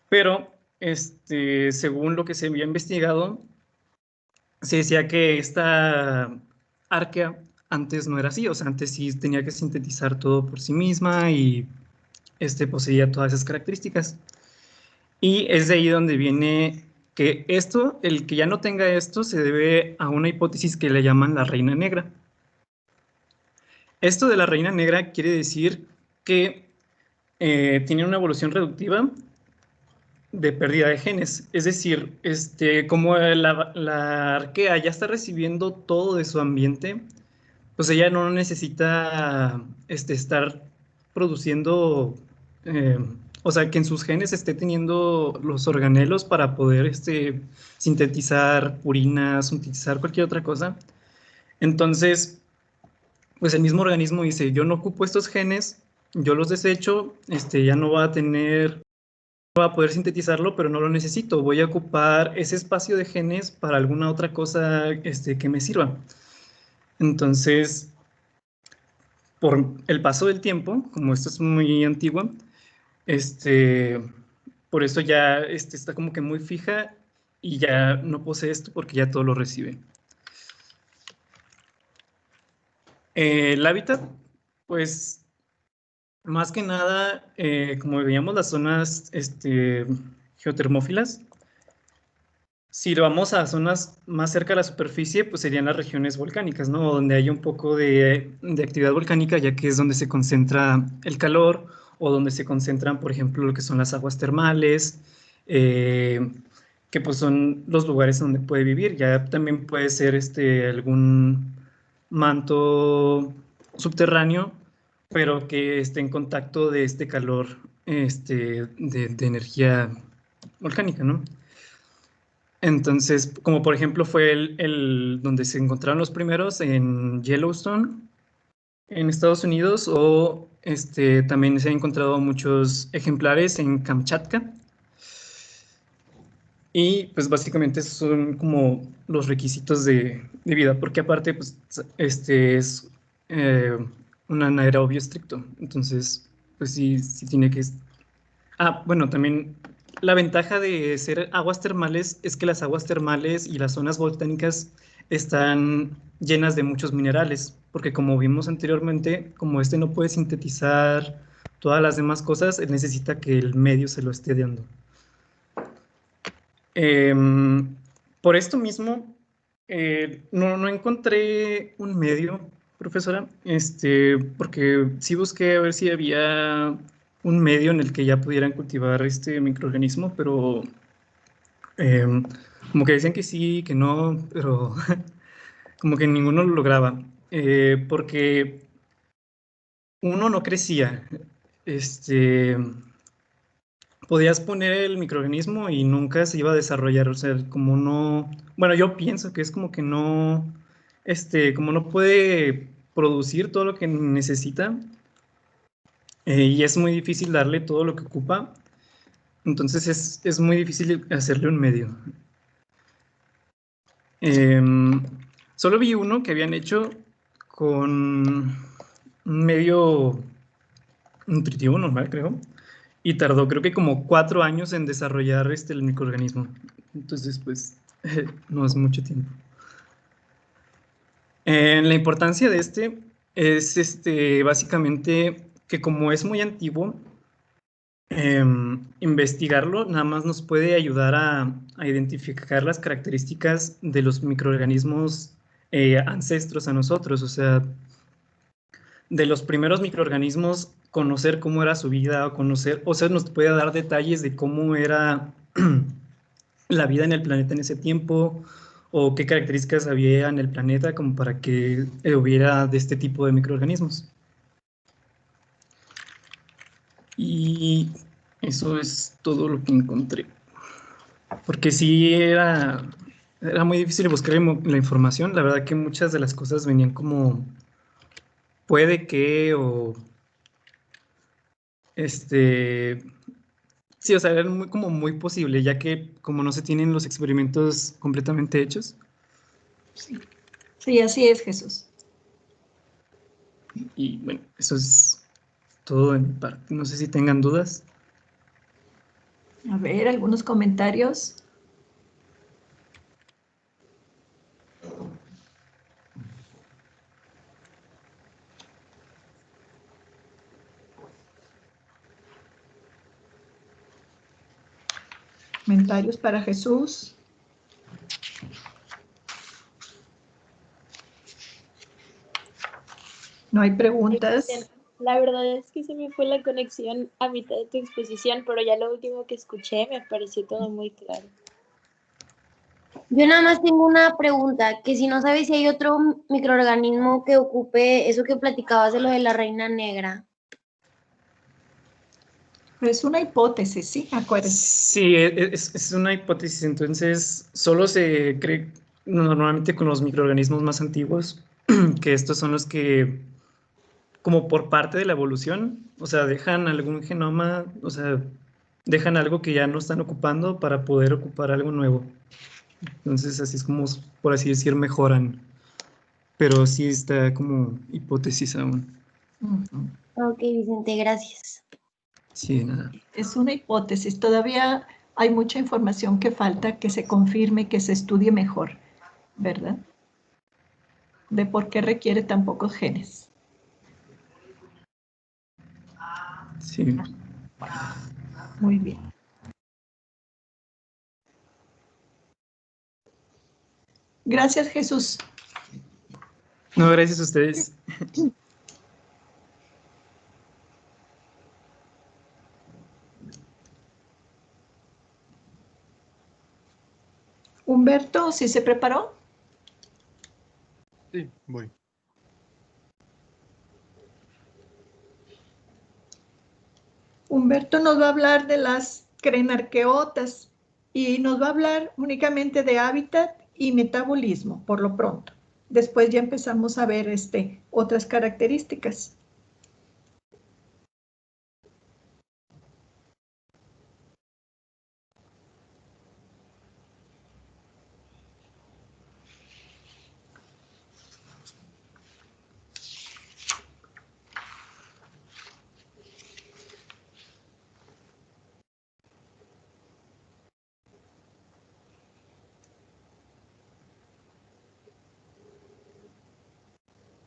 S9: Pero, según lo que se había investigado, se decía que esta arquea antes no era así, o sea, antes sí tenía que sintetizar todo por sí misma y poseía todas esas características. Y es de ahí donde viene que el que ya no tenga esto, se debe a una hipótesis que le llaman la reina negra. Esto de la reina negra quiere decir que tiene una evolución reductiva de pérdida de genes. Es decir, como la arquea ya está recibiendo todo de su ambiente, pues ella no necesita estar produciendo, o sea, que en sus genes esté teniendo los organelos para poder sintetizar purinas, sintetizar cualquier otra cosa. Entonces, pues el mismo organismo dice, yo no ocupo estos genes, yo los desecho, ya no va a poder sintetizarlo, pero no lo necesito. Voy a ocupar ese espacio de genes para alguna otra cosa que me sirva. Entonces, por el paso del tiempo, como esto es muy antiguo, por eso ya está como que muy fija y ya no posee esto porque ya todo lo recibe. El hábitat, pues, más que nada, como veíamos las zonas geotermófilas, si vamos a zonas más cerca de la superficie, pues serían las regiones volcánicas, ¿no? Donde hay un poco de actividad volcánica, ya que es donde se concentra el calor o donde se concentran, por ejemplo, lo que son las aguas termales, que pues son los lugares donde puede vivir. Ya también puede ser algún manto subterráneo, pero que esté en contacto de este calor de energía volcánica, ¿no? Entonces, como por ejemplo fue donde se encontraron los primeros en Yellowstone, en Estados Unidos, o también se han encontrado muchos ejemplares en Kamchatka. Y pues básicamente esos son como los requisitos de vida, porque aparte pues es un anaerobio estricto, entonces pues sí tiene que... bueno, también la ventaja de ser aguas termales es que las aguas termales y las zonas volcánicas están llenas de muchos minerales, porque como vimos anteriormente, como no puede sintetizar todas las demás cosas, él necesita que el medio se lo esté dando. Por esto mismo, no encontré un medio, profesora, porque sí busqué a ver si había un medio en el que ya pudieran cultivar este microorganismo, pero como que decían que sí, que no, pero como que ninguno lo lograba, porque uno no crecía, podías poner el microorganismo y nunca se iba a desarrollar, o sea, como no, bueno, yo pienso que es como que no, como no puede producir todo lo que necesita, y es muy difícil darle todo lo que ocupa, entonces es muy difícil hacerle un medio. Solo vi uno que habían hecho con un medio nutritivo normal, creo, y tardó creo que como 4 años en desarrollar el microorganismo. Entonces, pues, no es mucho tiempo. La importancia de es básicamente que como es muy antiguo, investigarlo nada más nos puede ayudar a identificar las características de los microorganismos ancestros a nosotros, o sea, de los primeros microorganismos, conocer cómo era su vida, o sea, nos puede dar detalles de cómo era la vida en el planeta en ese tiempo, o qué características había en el planeta como para que hubiera de este tipo de microorganismos. Y eso es todo lo que encontré. Porque sí era muy difícil buscar la información. La verdad que muchas de las cosas venían como puede que o sí, o sea, era como muy posible, ya que como no se tienen los experimentos completamente hechos.
S1: Sí, así es, Jesús.
S9: Y bueno, eso es todo de mi parte. No sé si tengan dudas.
S1: A ver, algunos comentarios. Comentarios para Jesús. No hay preguntas.
S5: La verdad es que se me fue la conexión a mitad de tu exposición, pero ya lo último que escuché me pareció todo muy claro.
S11: Yo nada más tengo una pregunta, que si no sabes si hay otro microorganismo que ocupe eso que platicabas de lo de la reina negra.
S1: Es una hipótesis, sí, acuérdense.
S9: Sí, es una hipótesis. Entonces, solo se cree normalmente con los microorganismos más antiguos, que estos son los que, como por parte de la evolución, o sea, dejan algún genoma, o sea, dejan algo que ya no están ocupando para poder ocupar algo nuevo. Entonces, así es como, por así decir, mejoran. Pero sí está como hipótesis aún.
S11: Ok, Vicente, gracias.
S9: Sí, nada.
S1: Es una hipótesis. Todavía hay mucha información que falta que se confirme, que se estudie mejor, ¿verdad? De por qué requiere tan pocos genes.
S9: Sí.
S1: Muy bien. Gracias, Jesús.
S9: No, gracias a ustedes.
S1: Humberto, ¿sí se preparó?
S12: Sí, voy.
S1: Humberto nos va a hablar de las crenarqueotas y nos va a hablar únicamente de hábitat y metabolismo, por lo pronto. Después ya empezamos a ver otras características.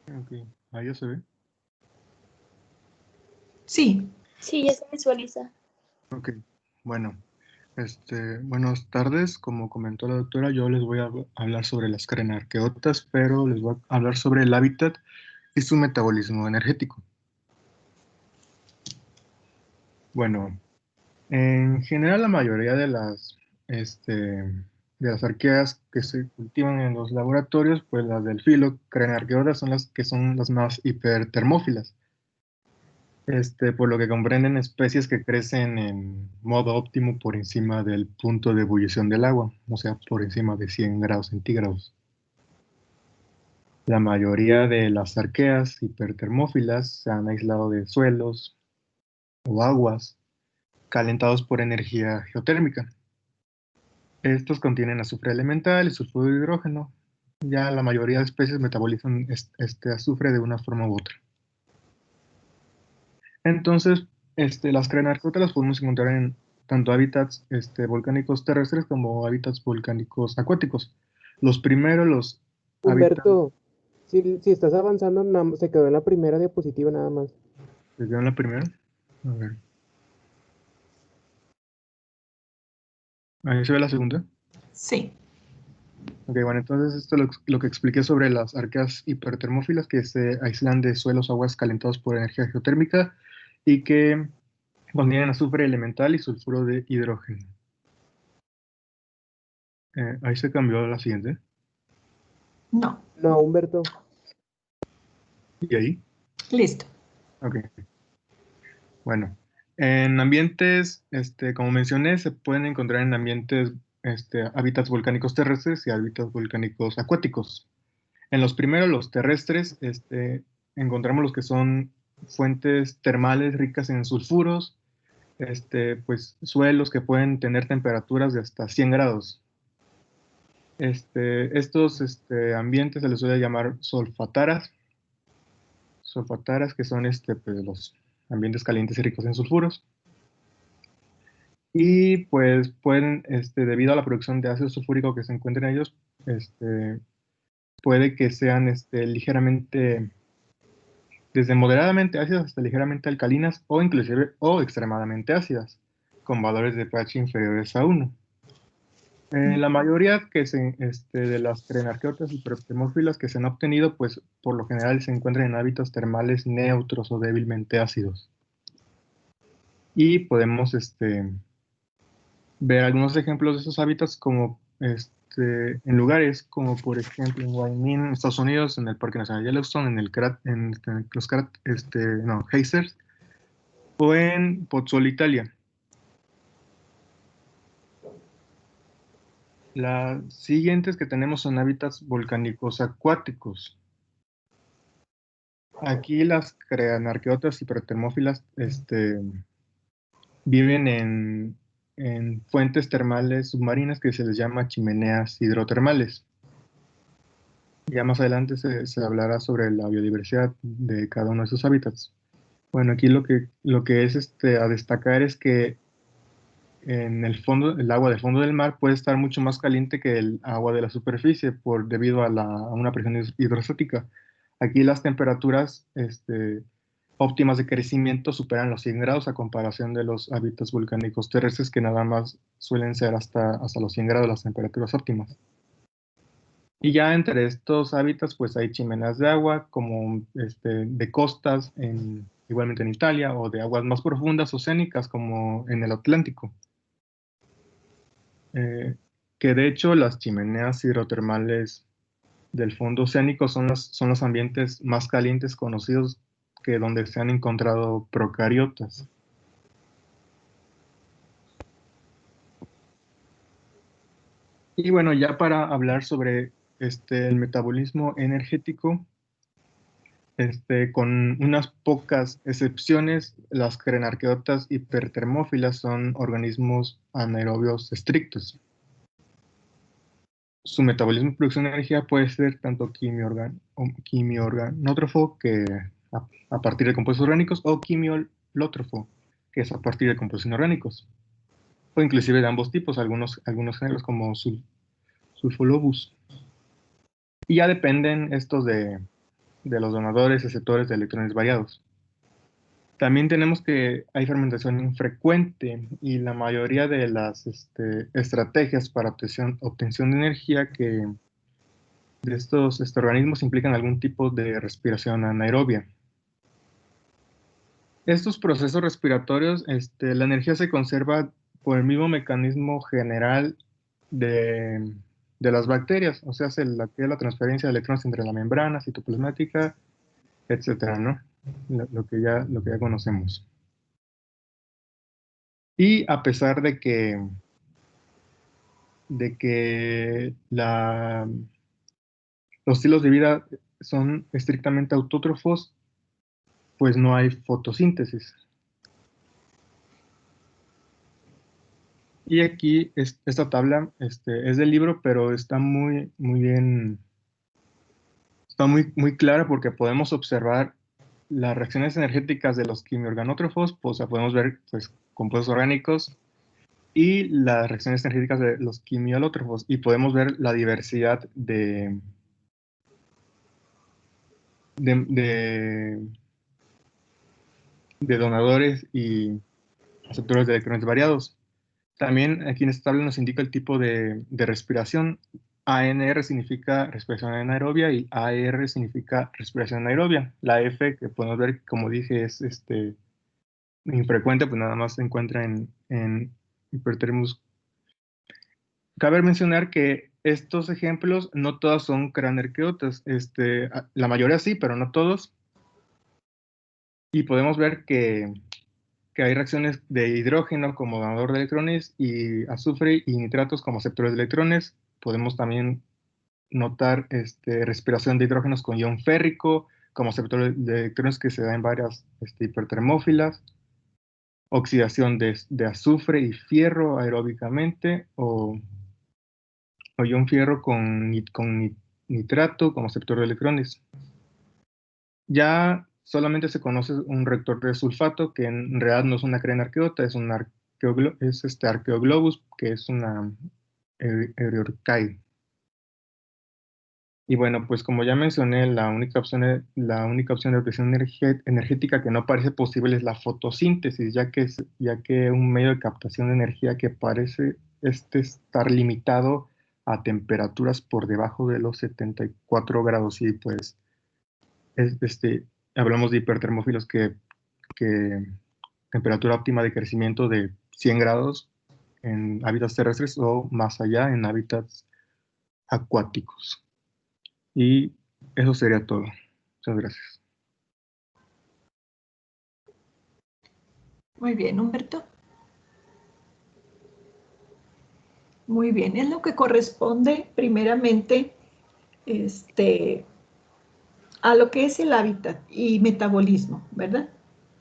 S12: Ok, ahí ya se ve.
S1: Sí.
S5: Sí, ya se visualiza.
S12: Ok, bueno, buenas tardes. Como comentó la doctora, yo les voy a hablar sobre las crenarqueotas, pero les voy a hablar sobre el hábitat y su metabolismo energético. Bueno, en general la mayoría de las arqueas que se cultivan en los laboratorios, pues las del filo crenarqueotas son las que son las más hipertermófilas. Por lo que comprenden especies que crecen en modo óptimo por encima del punto de ebullición del agua, o sea, por encima de 100 grados centígrados. La mayoría de las arqueas hipertermófilas se han aislado de suelos o aguas calentados por energía geotérmica. Estos contienen azufre elemental y sulfuro de hidrógeno. Ya la mayoría de especies metabolizan este azufre de una forma u otra. Entonces, las crenarqueotas las podemos encontrar en tanto hábitats volcánicos terrestres como hábitats volcánicos acuáticos. Los primeros, los hábitats...
S7: Humberto, Si estás avanzando, se quedó en la primera diapositiva nada más.
S12: ¿Se quedó en la primera? A ver. ¿Ahí se ve la segunda?
S1: Sí.
S12: Ok, bueno, entonces esto es lo que expliqué sobre las arqueas hipertermófilas que se aíslan de suelos o aguas calentados por energía geotérmica y que contienen azufre elemental y sulfuro de hidrógeno. Ahí se cambió a la siguiente.
S1: No.
S7: No, Humberto.
S12: ¿Y ahí?
S1: Listo.
S12: Ok. Bueno, en ambientes, como mencioné, se pueden encontrar en ambientes, hábitats volcánicos terrestres y hábitats volcánicos acuáticos. En los primeros, los terrestres, encontramos los que son fuentes termales ricas en sulfuros, pues suelos que pueden tener temperaturas de hasta 100 grados. Estos ambientes se les suele llamar solfataras, que son pues, los ambientes calientes y ricos en sulfuros. Y pues pueden, debido a la producción de ácido sulfúrico que se encuentra en ellos, puede que sean ligeramente, desde moderadamente ácidas hasta ligeramente alcalinas o inclusive o extremadamente ácidas, con valores de pH inferiores a 1. La mayoría de las crenarqueotas hipertermófilas que se han obtenido, pues por lo general se encuentran en hábitats termales neutros o débilmente ácidos. Y podemos ver algunos ejemplos de esos hábitats como en lugares como por ejemplo en Wyoming, Estados Unidos, en el Parque Nacional Yellowstone, en los geysers, o en Pozzuoli, Italia. Las siguientes que tenemos son hábitats volcánicos acuáticos. Aquí las crenarqueotas hipertermófilas viven en fuentes termales submarinas que se les llama chimeneas hidrotermales. Ya más adelante se hablará sobre la biodiversidad de cada uno de esos hábitats. Bueno, aquí lo que es a destacar es que en el fondo, el agua del fondo del mar puede estar mucho más caliente que el agua de la superficie debido a una presión hidrostática. Aquí las temperaturas óptimas de crecimiento superan los 100 grados a comparación de los hábitats volcánicos terrestres que nada más suelen ser hasta los 100 grados las temperaturas óptimas. Y ya entre estos hábitats pues hay chimeneas de agua como de costas, igualmente en Italia, o de aguas más profundas oceánicas como en el Atlántico. Que de hecho las chimeneas hidrotermales del fondo oceánico son los ambientes más calientes conocidos que donde se han encontrado procariotas. Y bueno, ya para hablar sobre el metabolismo energético, con unas pocas excepciones, las crenarqueotas hipertermófilas son organismos anaerobios estrictos. Su metabolismo y producción de energía puede ser tanto quimioorganótrofo, que a partir de compuestos orgánicos, o quimiolótrofo, que es a partir de compuestos inorgánicos, o inclusive de ambos tipos, algunos géneros como sulfolobus. Y ya dependen estos de los donadores receptores de electrones variados. También tenemos que hay fermentación infrecuente y la mayoría de las estrategias para obtención de energía de estos organismos implican algún tipo de respiración anaerobia. Estos procesos respiratorios, la energía se conserva por el mismo mecanismo general de las bacterias, o sea, la transferencia de electrones entre la membrana citoplasmática, etcétera, ¿no? Lo que ya conocemos. Y a pesar de que los estilos de vida son estrictamente autótrofos, pues no hay fotosíntesis. Y aquí esta tabla es del libro, pero está muy bien, está muy clara porque podemos observar las reacciones energéticas de los quimiorganótrofos, pues podemos ver pues, compuestos orgánicos y las reacciones energéticas de los quimiolótrofos y podemos ver la diversidad de de donadores y aceptores de electrones variados. También aquí en esta tabla nos indica el tipo de respiración. ANR significa respiración anaerobia y AR significa respiración anaerobia. La F, que podemos ver, como dije, es infrecuente, pues nada más se encuentra en hipertermos. Cabe mencionar que estos ejemplos no todas son cranioarqueotas. La mayoría sí, pero no todos. Y podemos ver que hay reacciones de hidrógeno como donador de electrones y azufre y nitratos como aceptores de electrones. Podemos también notar respiración de hidrógenos con ion férrico como aceptor de electrones que se da en varias hipertermófilas. Oxidación de azufre y fierro aeróbicamente o ion fierro con nitrato como aceptor de electrones. Ya solamente se conoce un reactor de sulfato, que en realidad no es una crenarqueota, es un arqueoglobus, que es una Euryarchaea. Y bueno, pues como ya mencioné, la única opción de obtención energética que no parece posible es la fotosíntesis, ya que un medio de captación de energía que parece estar limitado a temperaturas por debajo de los 74 grados. Y pues hablamos de hipertermófilos que temperatura óptima de crecimiento de 100 grados en hábitats terrestres o más allá en hábitats acuáticos. Y eso sería todo. Muchas gracias.
S1: Muy bien, Humberto. Muy bien, es lo que corresponde primeramente a lo que es el hábitat y metabolismo, ¿verdad?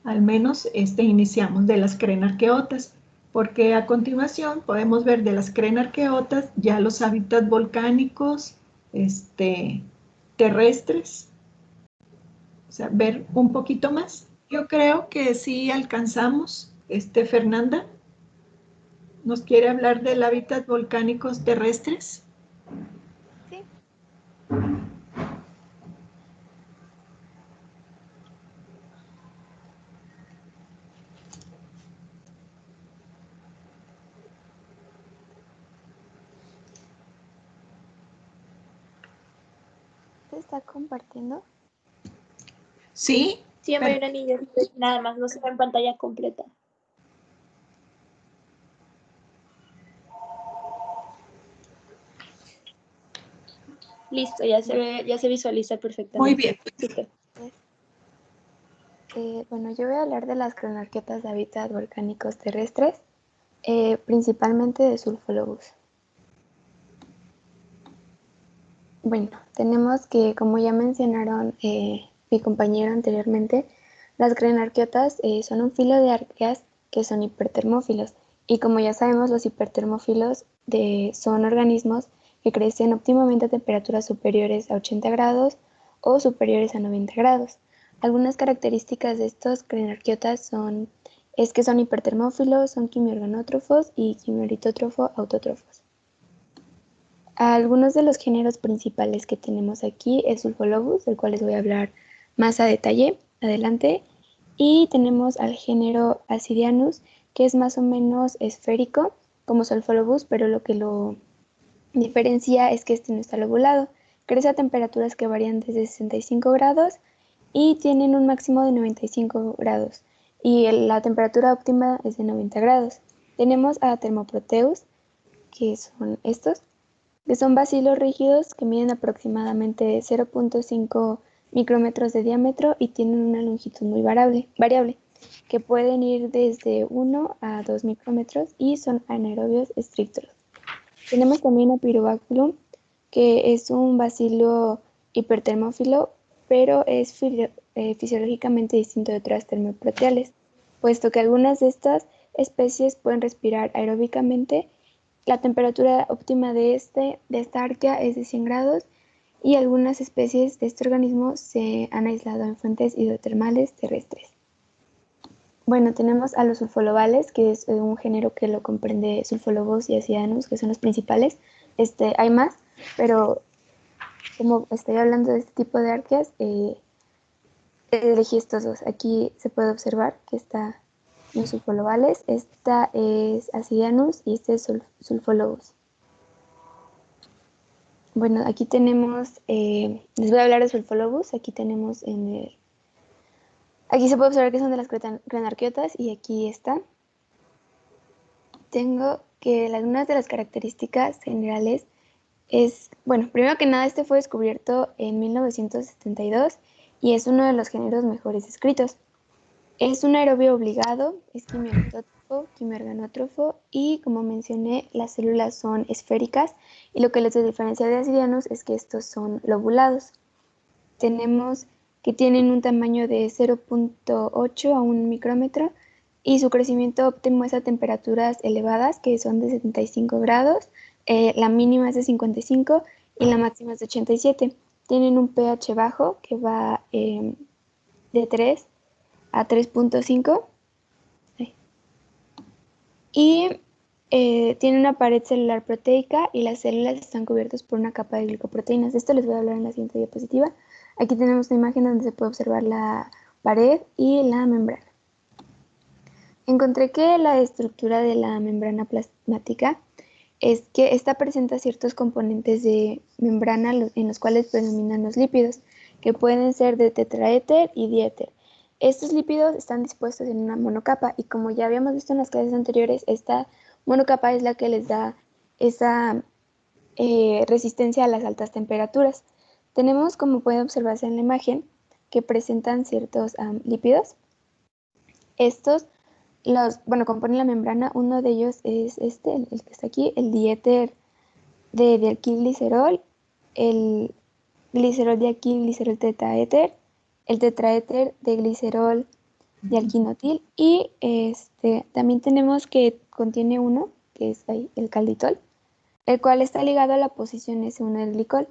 S1: Al menos iniciamos de las crenarqueotas, porque a continuación podemos ver de las crenarqueotas ya los hábitats volcánicos, terrestres, o sea, ver un poquito más. Yo creo que sí alcanzamos. Fernanda, ¿nos quiere hablar del hábitat volcánicos terrestres?
S5: Sí.
S13: ¿Se está compartiendo?
S1: Sí.
S5: Sí, Mayrani, nada más no se ve en pantalla completa. Listo, ya se visualiza perfectamente.
S1: Muy bien.
S13: Bueno, yo voy a hablar de las crenarqueotas de hábitat volcánicos terrestres, principalmente de Sulfolobus. Bueno, tenemos que, como ya mencionaron mi compañero anteriormente, las crenarqueotas son un filo de arqueas que son hipertermófilos. Y como ya sabemos, los hipertermófilos son organismos que crecen óptimamente a temperaturas superiores a 80 grados o superiores a 90 grados. Algunas características de estos crenarqueotas es que son hipertermófilos, son quimiorganótrofos y quimioritótrofo-autótrofos. Algunos de los géneros principales que tenemos aquí es Sulfolobus, del cual les voy a hablar más a detalle adelante, y tenemos al género Acidianus, que es más o menos esférico como Sulfolobus, pero lo que lo diferencia es que no está lobulado. Crece a temperaturas que varían desde 65 grados y tienen un máximo de 95 grados, y la temperatura óptima es de 90 grados. Tenemos a Thermoproteus, que son estos, que son bacilos rígidos que miden aproximadamente 0.5 micrómetros de diámetro y tienen una longitud muy variable, que pueden ir desde 1 a 2 micrómetros y son anaerobios estrictos. Tenemos también a Pyrobaculum, que es un bacilo hipertermófilo, pero es fisiológicamente distinto de otras termoproteales, puesto que algunas de estas especies pueden respirar aeróbicamente. La temperatura óptima de esta arquea es de 100 grados y algunas especies de este organismo se han aislado en fuentes hidrotermales terrestres. Bueno, tenemos a los sulfolobales, que es un género que lo comprende Sulfolobus y Acidianus, que son los principales. Hay más, pero como estoy hablando de este tipo de arqueas, elegí estos dos. Aquí se puede observar que está los sulfolobales. Esta es Acidianus y este es Sulfolobus. Bueno, aquí tenemos, les voy a hablar de Sulfolobus. Aquí tenemos aquí se puede observar que son de las crenarquiotas y aquí está. Tengo que algunas de las características generales es, bueno, primero que nada, este fue descubierto en 1972 y es uno de los géneros mejores descritos. Es un aerobio obligado, es quimiolitótrofo, quimiorganótrofo y, como mencioné, las células son esféricas y lo que les diferencia de Acidianus es que estos son lobulados. Tenemos que tienen un tamaño de 0.8 a 1 micrómetro y su crecimiento óptimo es a temperaturas elevadas, que son de 75 grados, la mínima es de 55 y la máxima es de 87. Tienen un pH bajo que va de 3 a 3.5 y tiene una pared celular proteica y las células están cubiertas por una capa de glicoproteínas. De esto les voy a hablar en la siguiente diapositiva. Aquí tenemos una imagen donde se puede observar la pared y la membrana. Encontré que la estructura de la membrana plasmática es que esta presenta ciertos componentes de membrana en los cuales predominan los lípidos, que pueden ser de tetraéter y diéter. Estos lípidos están dispuestos en una monocapa y como ya habíamos visto en las clases anteriores, esta monocapa es la que les da esa resistencia a las altas temperaturas. Tenemos, como puede observarse en la imagen, que presentan ciertos lípidos. Estos componen la membrana. Uno de ellos es el que está aquí, el diéter de dialquilglicerol, el glicerol dialquilglicerol tetraéter, el tetraéter de glicerol dialquinotil y también tenemos que contiene uno, que es ahí, el calditol, el cual está ligado a la posición S1 del glicol.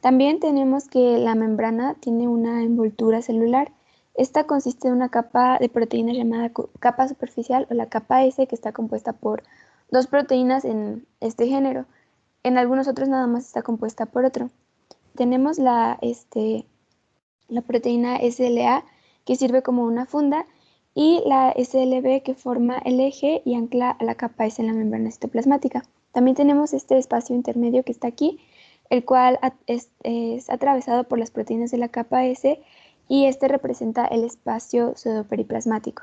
S13: También tenemos que la membrana tiene una envoltura celular. Esta consiste en una capa de proteínas llamada capa superficial o la capa S, que está compuesta por dos proteínas en este género. En algunos otros nada más está compuesta por otro. Tenemos la proteína SLA, que sirve como una funda, y la SLB, que forma el eje y ancla a la capa S en la membrana citoplasmática. También tenemos este espacio intermedio que está aquí, el cual es atravesado por las proteínas de la capa S y este representa el espacio pseudoperiplasmático.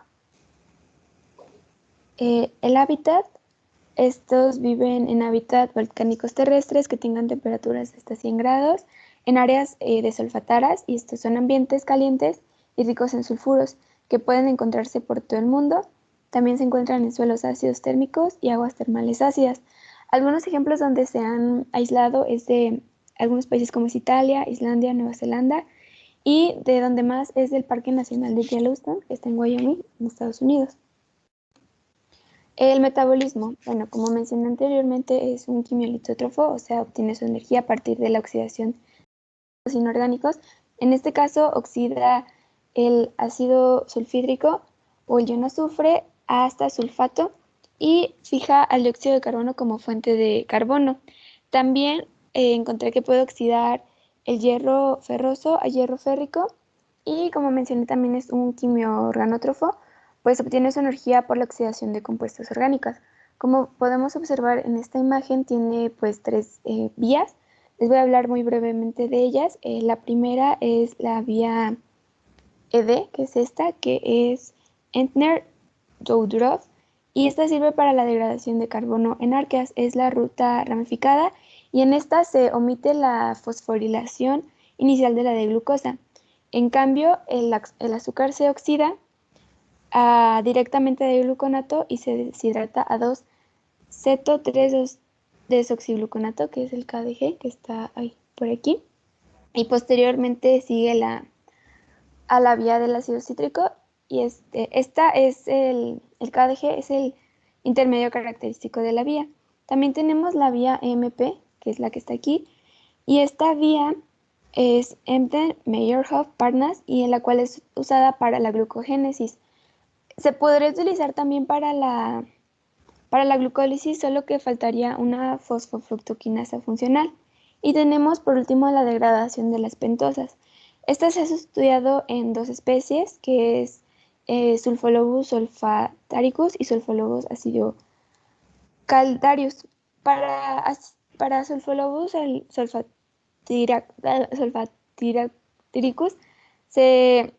S13: El hábitat, estos viven en hábitat volcánicos terrestres que tengan temperaturas de hasta 100 grados, en áreas desolfataras, y estos son ambientes calientes y ricos en sulfuros que pueden encontrarse por todo el mundo. También se encuentran en suelos ácidos térmicos y aguas termales ácidas. Algunos ejemplos donde se han aislado es de algunos países como es Italia, Islandia, Nueva Zelanda, y de donde más es del Parque Nacional de Yellowstone, que está en Wyoming, en Estados Unidos. El metabolismo, bueno, como mencioné anteriormente, es un quimiolitótrofo, o sea, obtiene su energía a partir de la oxidación de inorgánicos. En este caso, oxida el ácido sulfídrico o el ion azufre hasta sulfato y fija al dióxido de carbono como fuente de carbono. También encontré que puede oxidar el hierro ferroso a hierro férrico y, como mencioné, también es un quimiorganótrofo, pues obtiene su energía por la oxidación de compuestos orgánicos. Como podemos observar en esta imagen, tiene pues tres vías. Les voy a hablar muy brevemente de ellas. La primera es la vía ED, que es esta, que es Entner-Doudrov, y esta sirve para la degradación de carbono en arqueas. Es la ruta ramificada y en esta se omite la fosforilación inicial de la de glucosa. En cambio, el azúcar se oxida directamente de gluconato y se deshidrata a 2-ceto-3-desoxigluconato, que es el KDG, que está ahí por aquí, y posteriormente sigue a la vía del ácido cítrico, y esta es el KDG, es el intermedio característico de la vía. También tenemos la vía EMP, que es la que está aquí, y esta vía es Embden-Meyerhof-Parnas, y en la cual es usada para la glucogénesis. Se podría utilizar también para la glucólisis, solo que faltaría una fosfofructoquinasa funcional. Y tenemos por último la degradación de las pentosas. Esta se ha estudiado en 2 especies, que es Sulfolobus olfataricus y Sulfolobus acidocaldarius. Para Sulfolobus olfatiricus se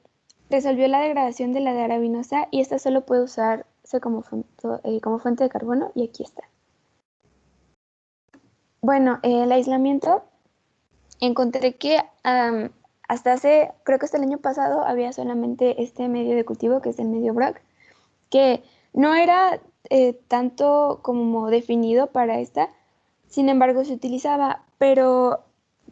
S13: resolvió la degradación de la arabinosa y esta solo puede usarse como fuente de carbono, y aquí está. Bueno, el aislamiento, encontré que creo que hasta el año pasado había solamente este medio de cultivo, que es el medio Brock, que no era tanto como definido para esta, sin embargo se utilizaba, pero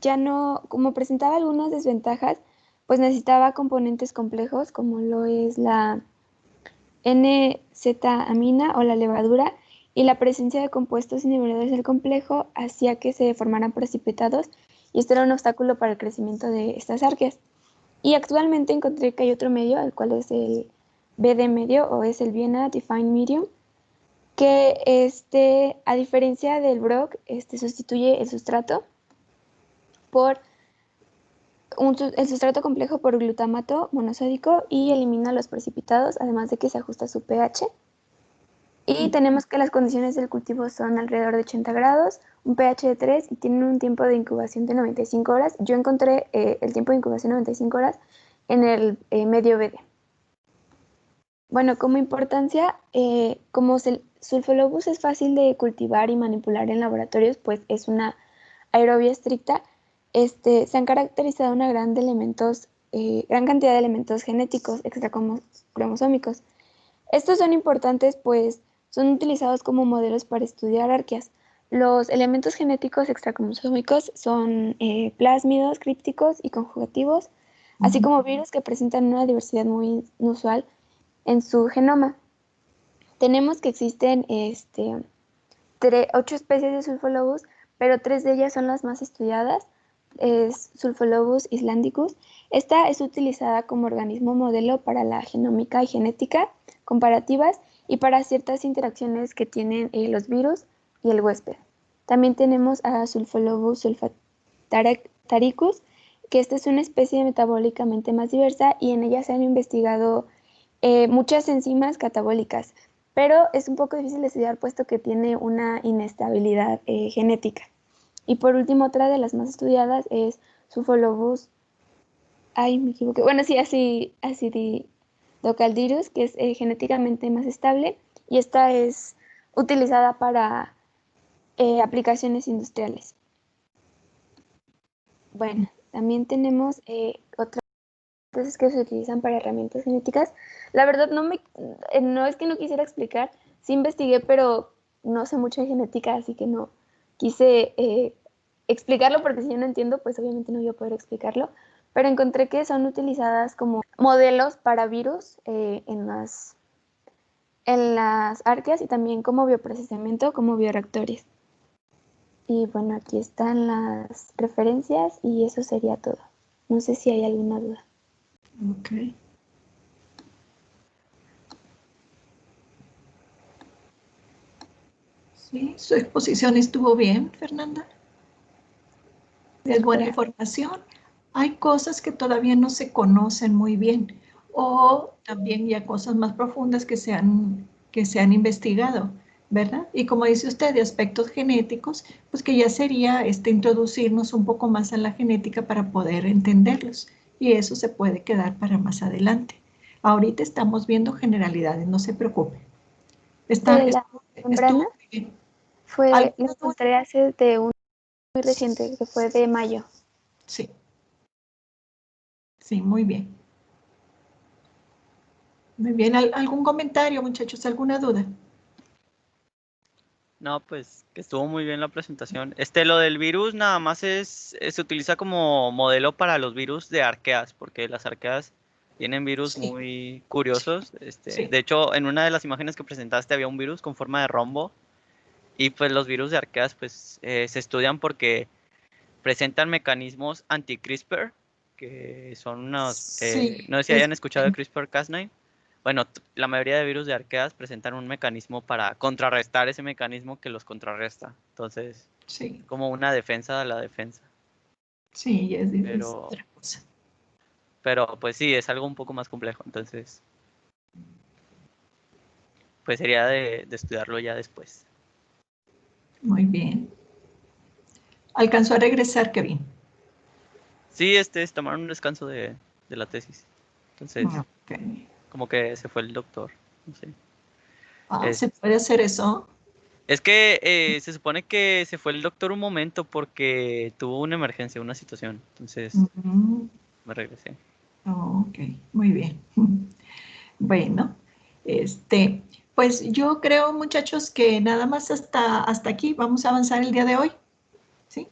S13: ya no, como presentaba algunas desventajas, pues necesitaba componentes complejos como lo es la N-Z-amina o la levadura, y la presencia de compuestos inhibidores del complejo hacía que se formaran precipitados, y esto era un obstáculo para el crecimiento de estas arqueas. Y actualmente encontré que hay otro medio, el cual es el BD medio, o es el Vienna Defined Medium, que a diferencia del Brock, sustituye el sustrato por el sustrato complejo por glutamato monosódico y elimina los precipitados, además de que se ajusta su pH. Y tenemos que las condiciones del cultivo son alrededor de 80 grados, un pH de 3 y tienen un tiempo de incubación de 95 horas. Yo encontré el tiempo de incubación de 95 horas en el medio BD. Bueno, como importancia, como Sulfolobus es fácil de cultivar y manipular en laboratorios, pues es una aerobia estricta, se han caracterizado una gran cantidad de elementos genéticos extracromosómicos. Estos son importantes, pues son utilizados como modelos para estudiar arqueas. Los elementos genéticos extracromosómicos son plásmidos, crípticos y conjugativos, así como virus que presentan una diversidad muy inusual en su genoma. Tenemos que existen 8 especies de Sulfolobus, pero 3 de ellas son las más estudiadas. Es Sulfolobus islandicus. Esta es utilizada como organismo modelo para la genómica y genética comparativas y para ciertas interacciones que tienen los virus y el huésped. También tenemos a Sulfolobus olfataricus, que esta es una especie metabólicamente más diversa y en ella se han investigado muchas enzimas catabólicas, pero es un poco difícil de estudiar puesto que tiene una inestabilidad genética. Y por último, otra de las más estudiadas es Sulfolobus, me equivoqué, bueno, sí, acidocaldarius, que es genéticamente más estable, y esta es utilizada para aplicaciones industriales. Bueno, también tenemos otras cosas que se utilizan para herramientas genéticas. La verdad no es que no quisiera explicar, sí investigué, pero no sé mucho de genética, así que no quise explicarlo, porque si yo no entiendo, pues obviamente no voy a poder explicarlo, pero encontré que son utilizadas como modelos para virus en las arqueas y también como bioprocesamiento, como bioreactores. Y bueno, aquí están las referencias y eso sería todo. No sé si hay alguna duda.
S1: Ok. Sí, su exposición estuvo bien, Fernanda. Es buena información. Hay cosas que todavía no se conocen muy bien, o también ya cosas más profundas que se han investigado, ¿verdad? Y como dice usted, de aspectos genéticos, pues que ya sería introducirnos un poco más a la genética para poder entenderlos. Y eso se puede quedar para más adelante. Ahorita estamos viendo generalidades, no se preocupe.
S13: La membrana la encontré hace muy reciente, que fue de mayo.
S1: Sí. Sí, muy bien. Muy bien. ¿Algún comentario, muchachos? ¿Alguna duda?
S3: No, pues que estuvo muy bien la presentación. Lo del virus nada más se utiliza como modelo para los virus de arqueas, porque las arqueas tienen virus muy curiosos. De hecho, en una de las imágenes que presentaste había un virus con forma de rombo, y pues los virus de arqueas pues se estudian porque presentan mecanismos anti-CRISPR, que son unos, no sé si hayan escuchado de CRISPR-Cas9. Bueno, la mayoría de virus de arqueas presentan un mecanismo para contrarrestar ese mecanismo que los contrarresta. Entonces, como una defensa de la defensa.
S1: Sí, es otra cosa.
S3: Pero pues sí, es algo un poco más complejo, entonces pues sería de estudiarlo ya después.
S1: Muy bien. ¿Alcanzó a regresar, Kevin?
S3: Sí, tomaron un descanso de la tesis. Entonces,
S1: Ok.
S3: como que se fue el doctor. No sé.
S1: ¿Se puede hacer eso?
S3: Es que se supone que se fue el doctor un momento porque tuvo una emergencia, una situación. Entonces, me regresé.
S1: Ok, muy bien. Bueno, pues yo creo, muchachos, que nada más hasta aquí vamos a avanzar el día de hoy. ¿Sí?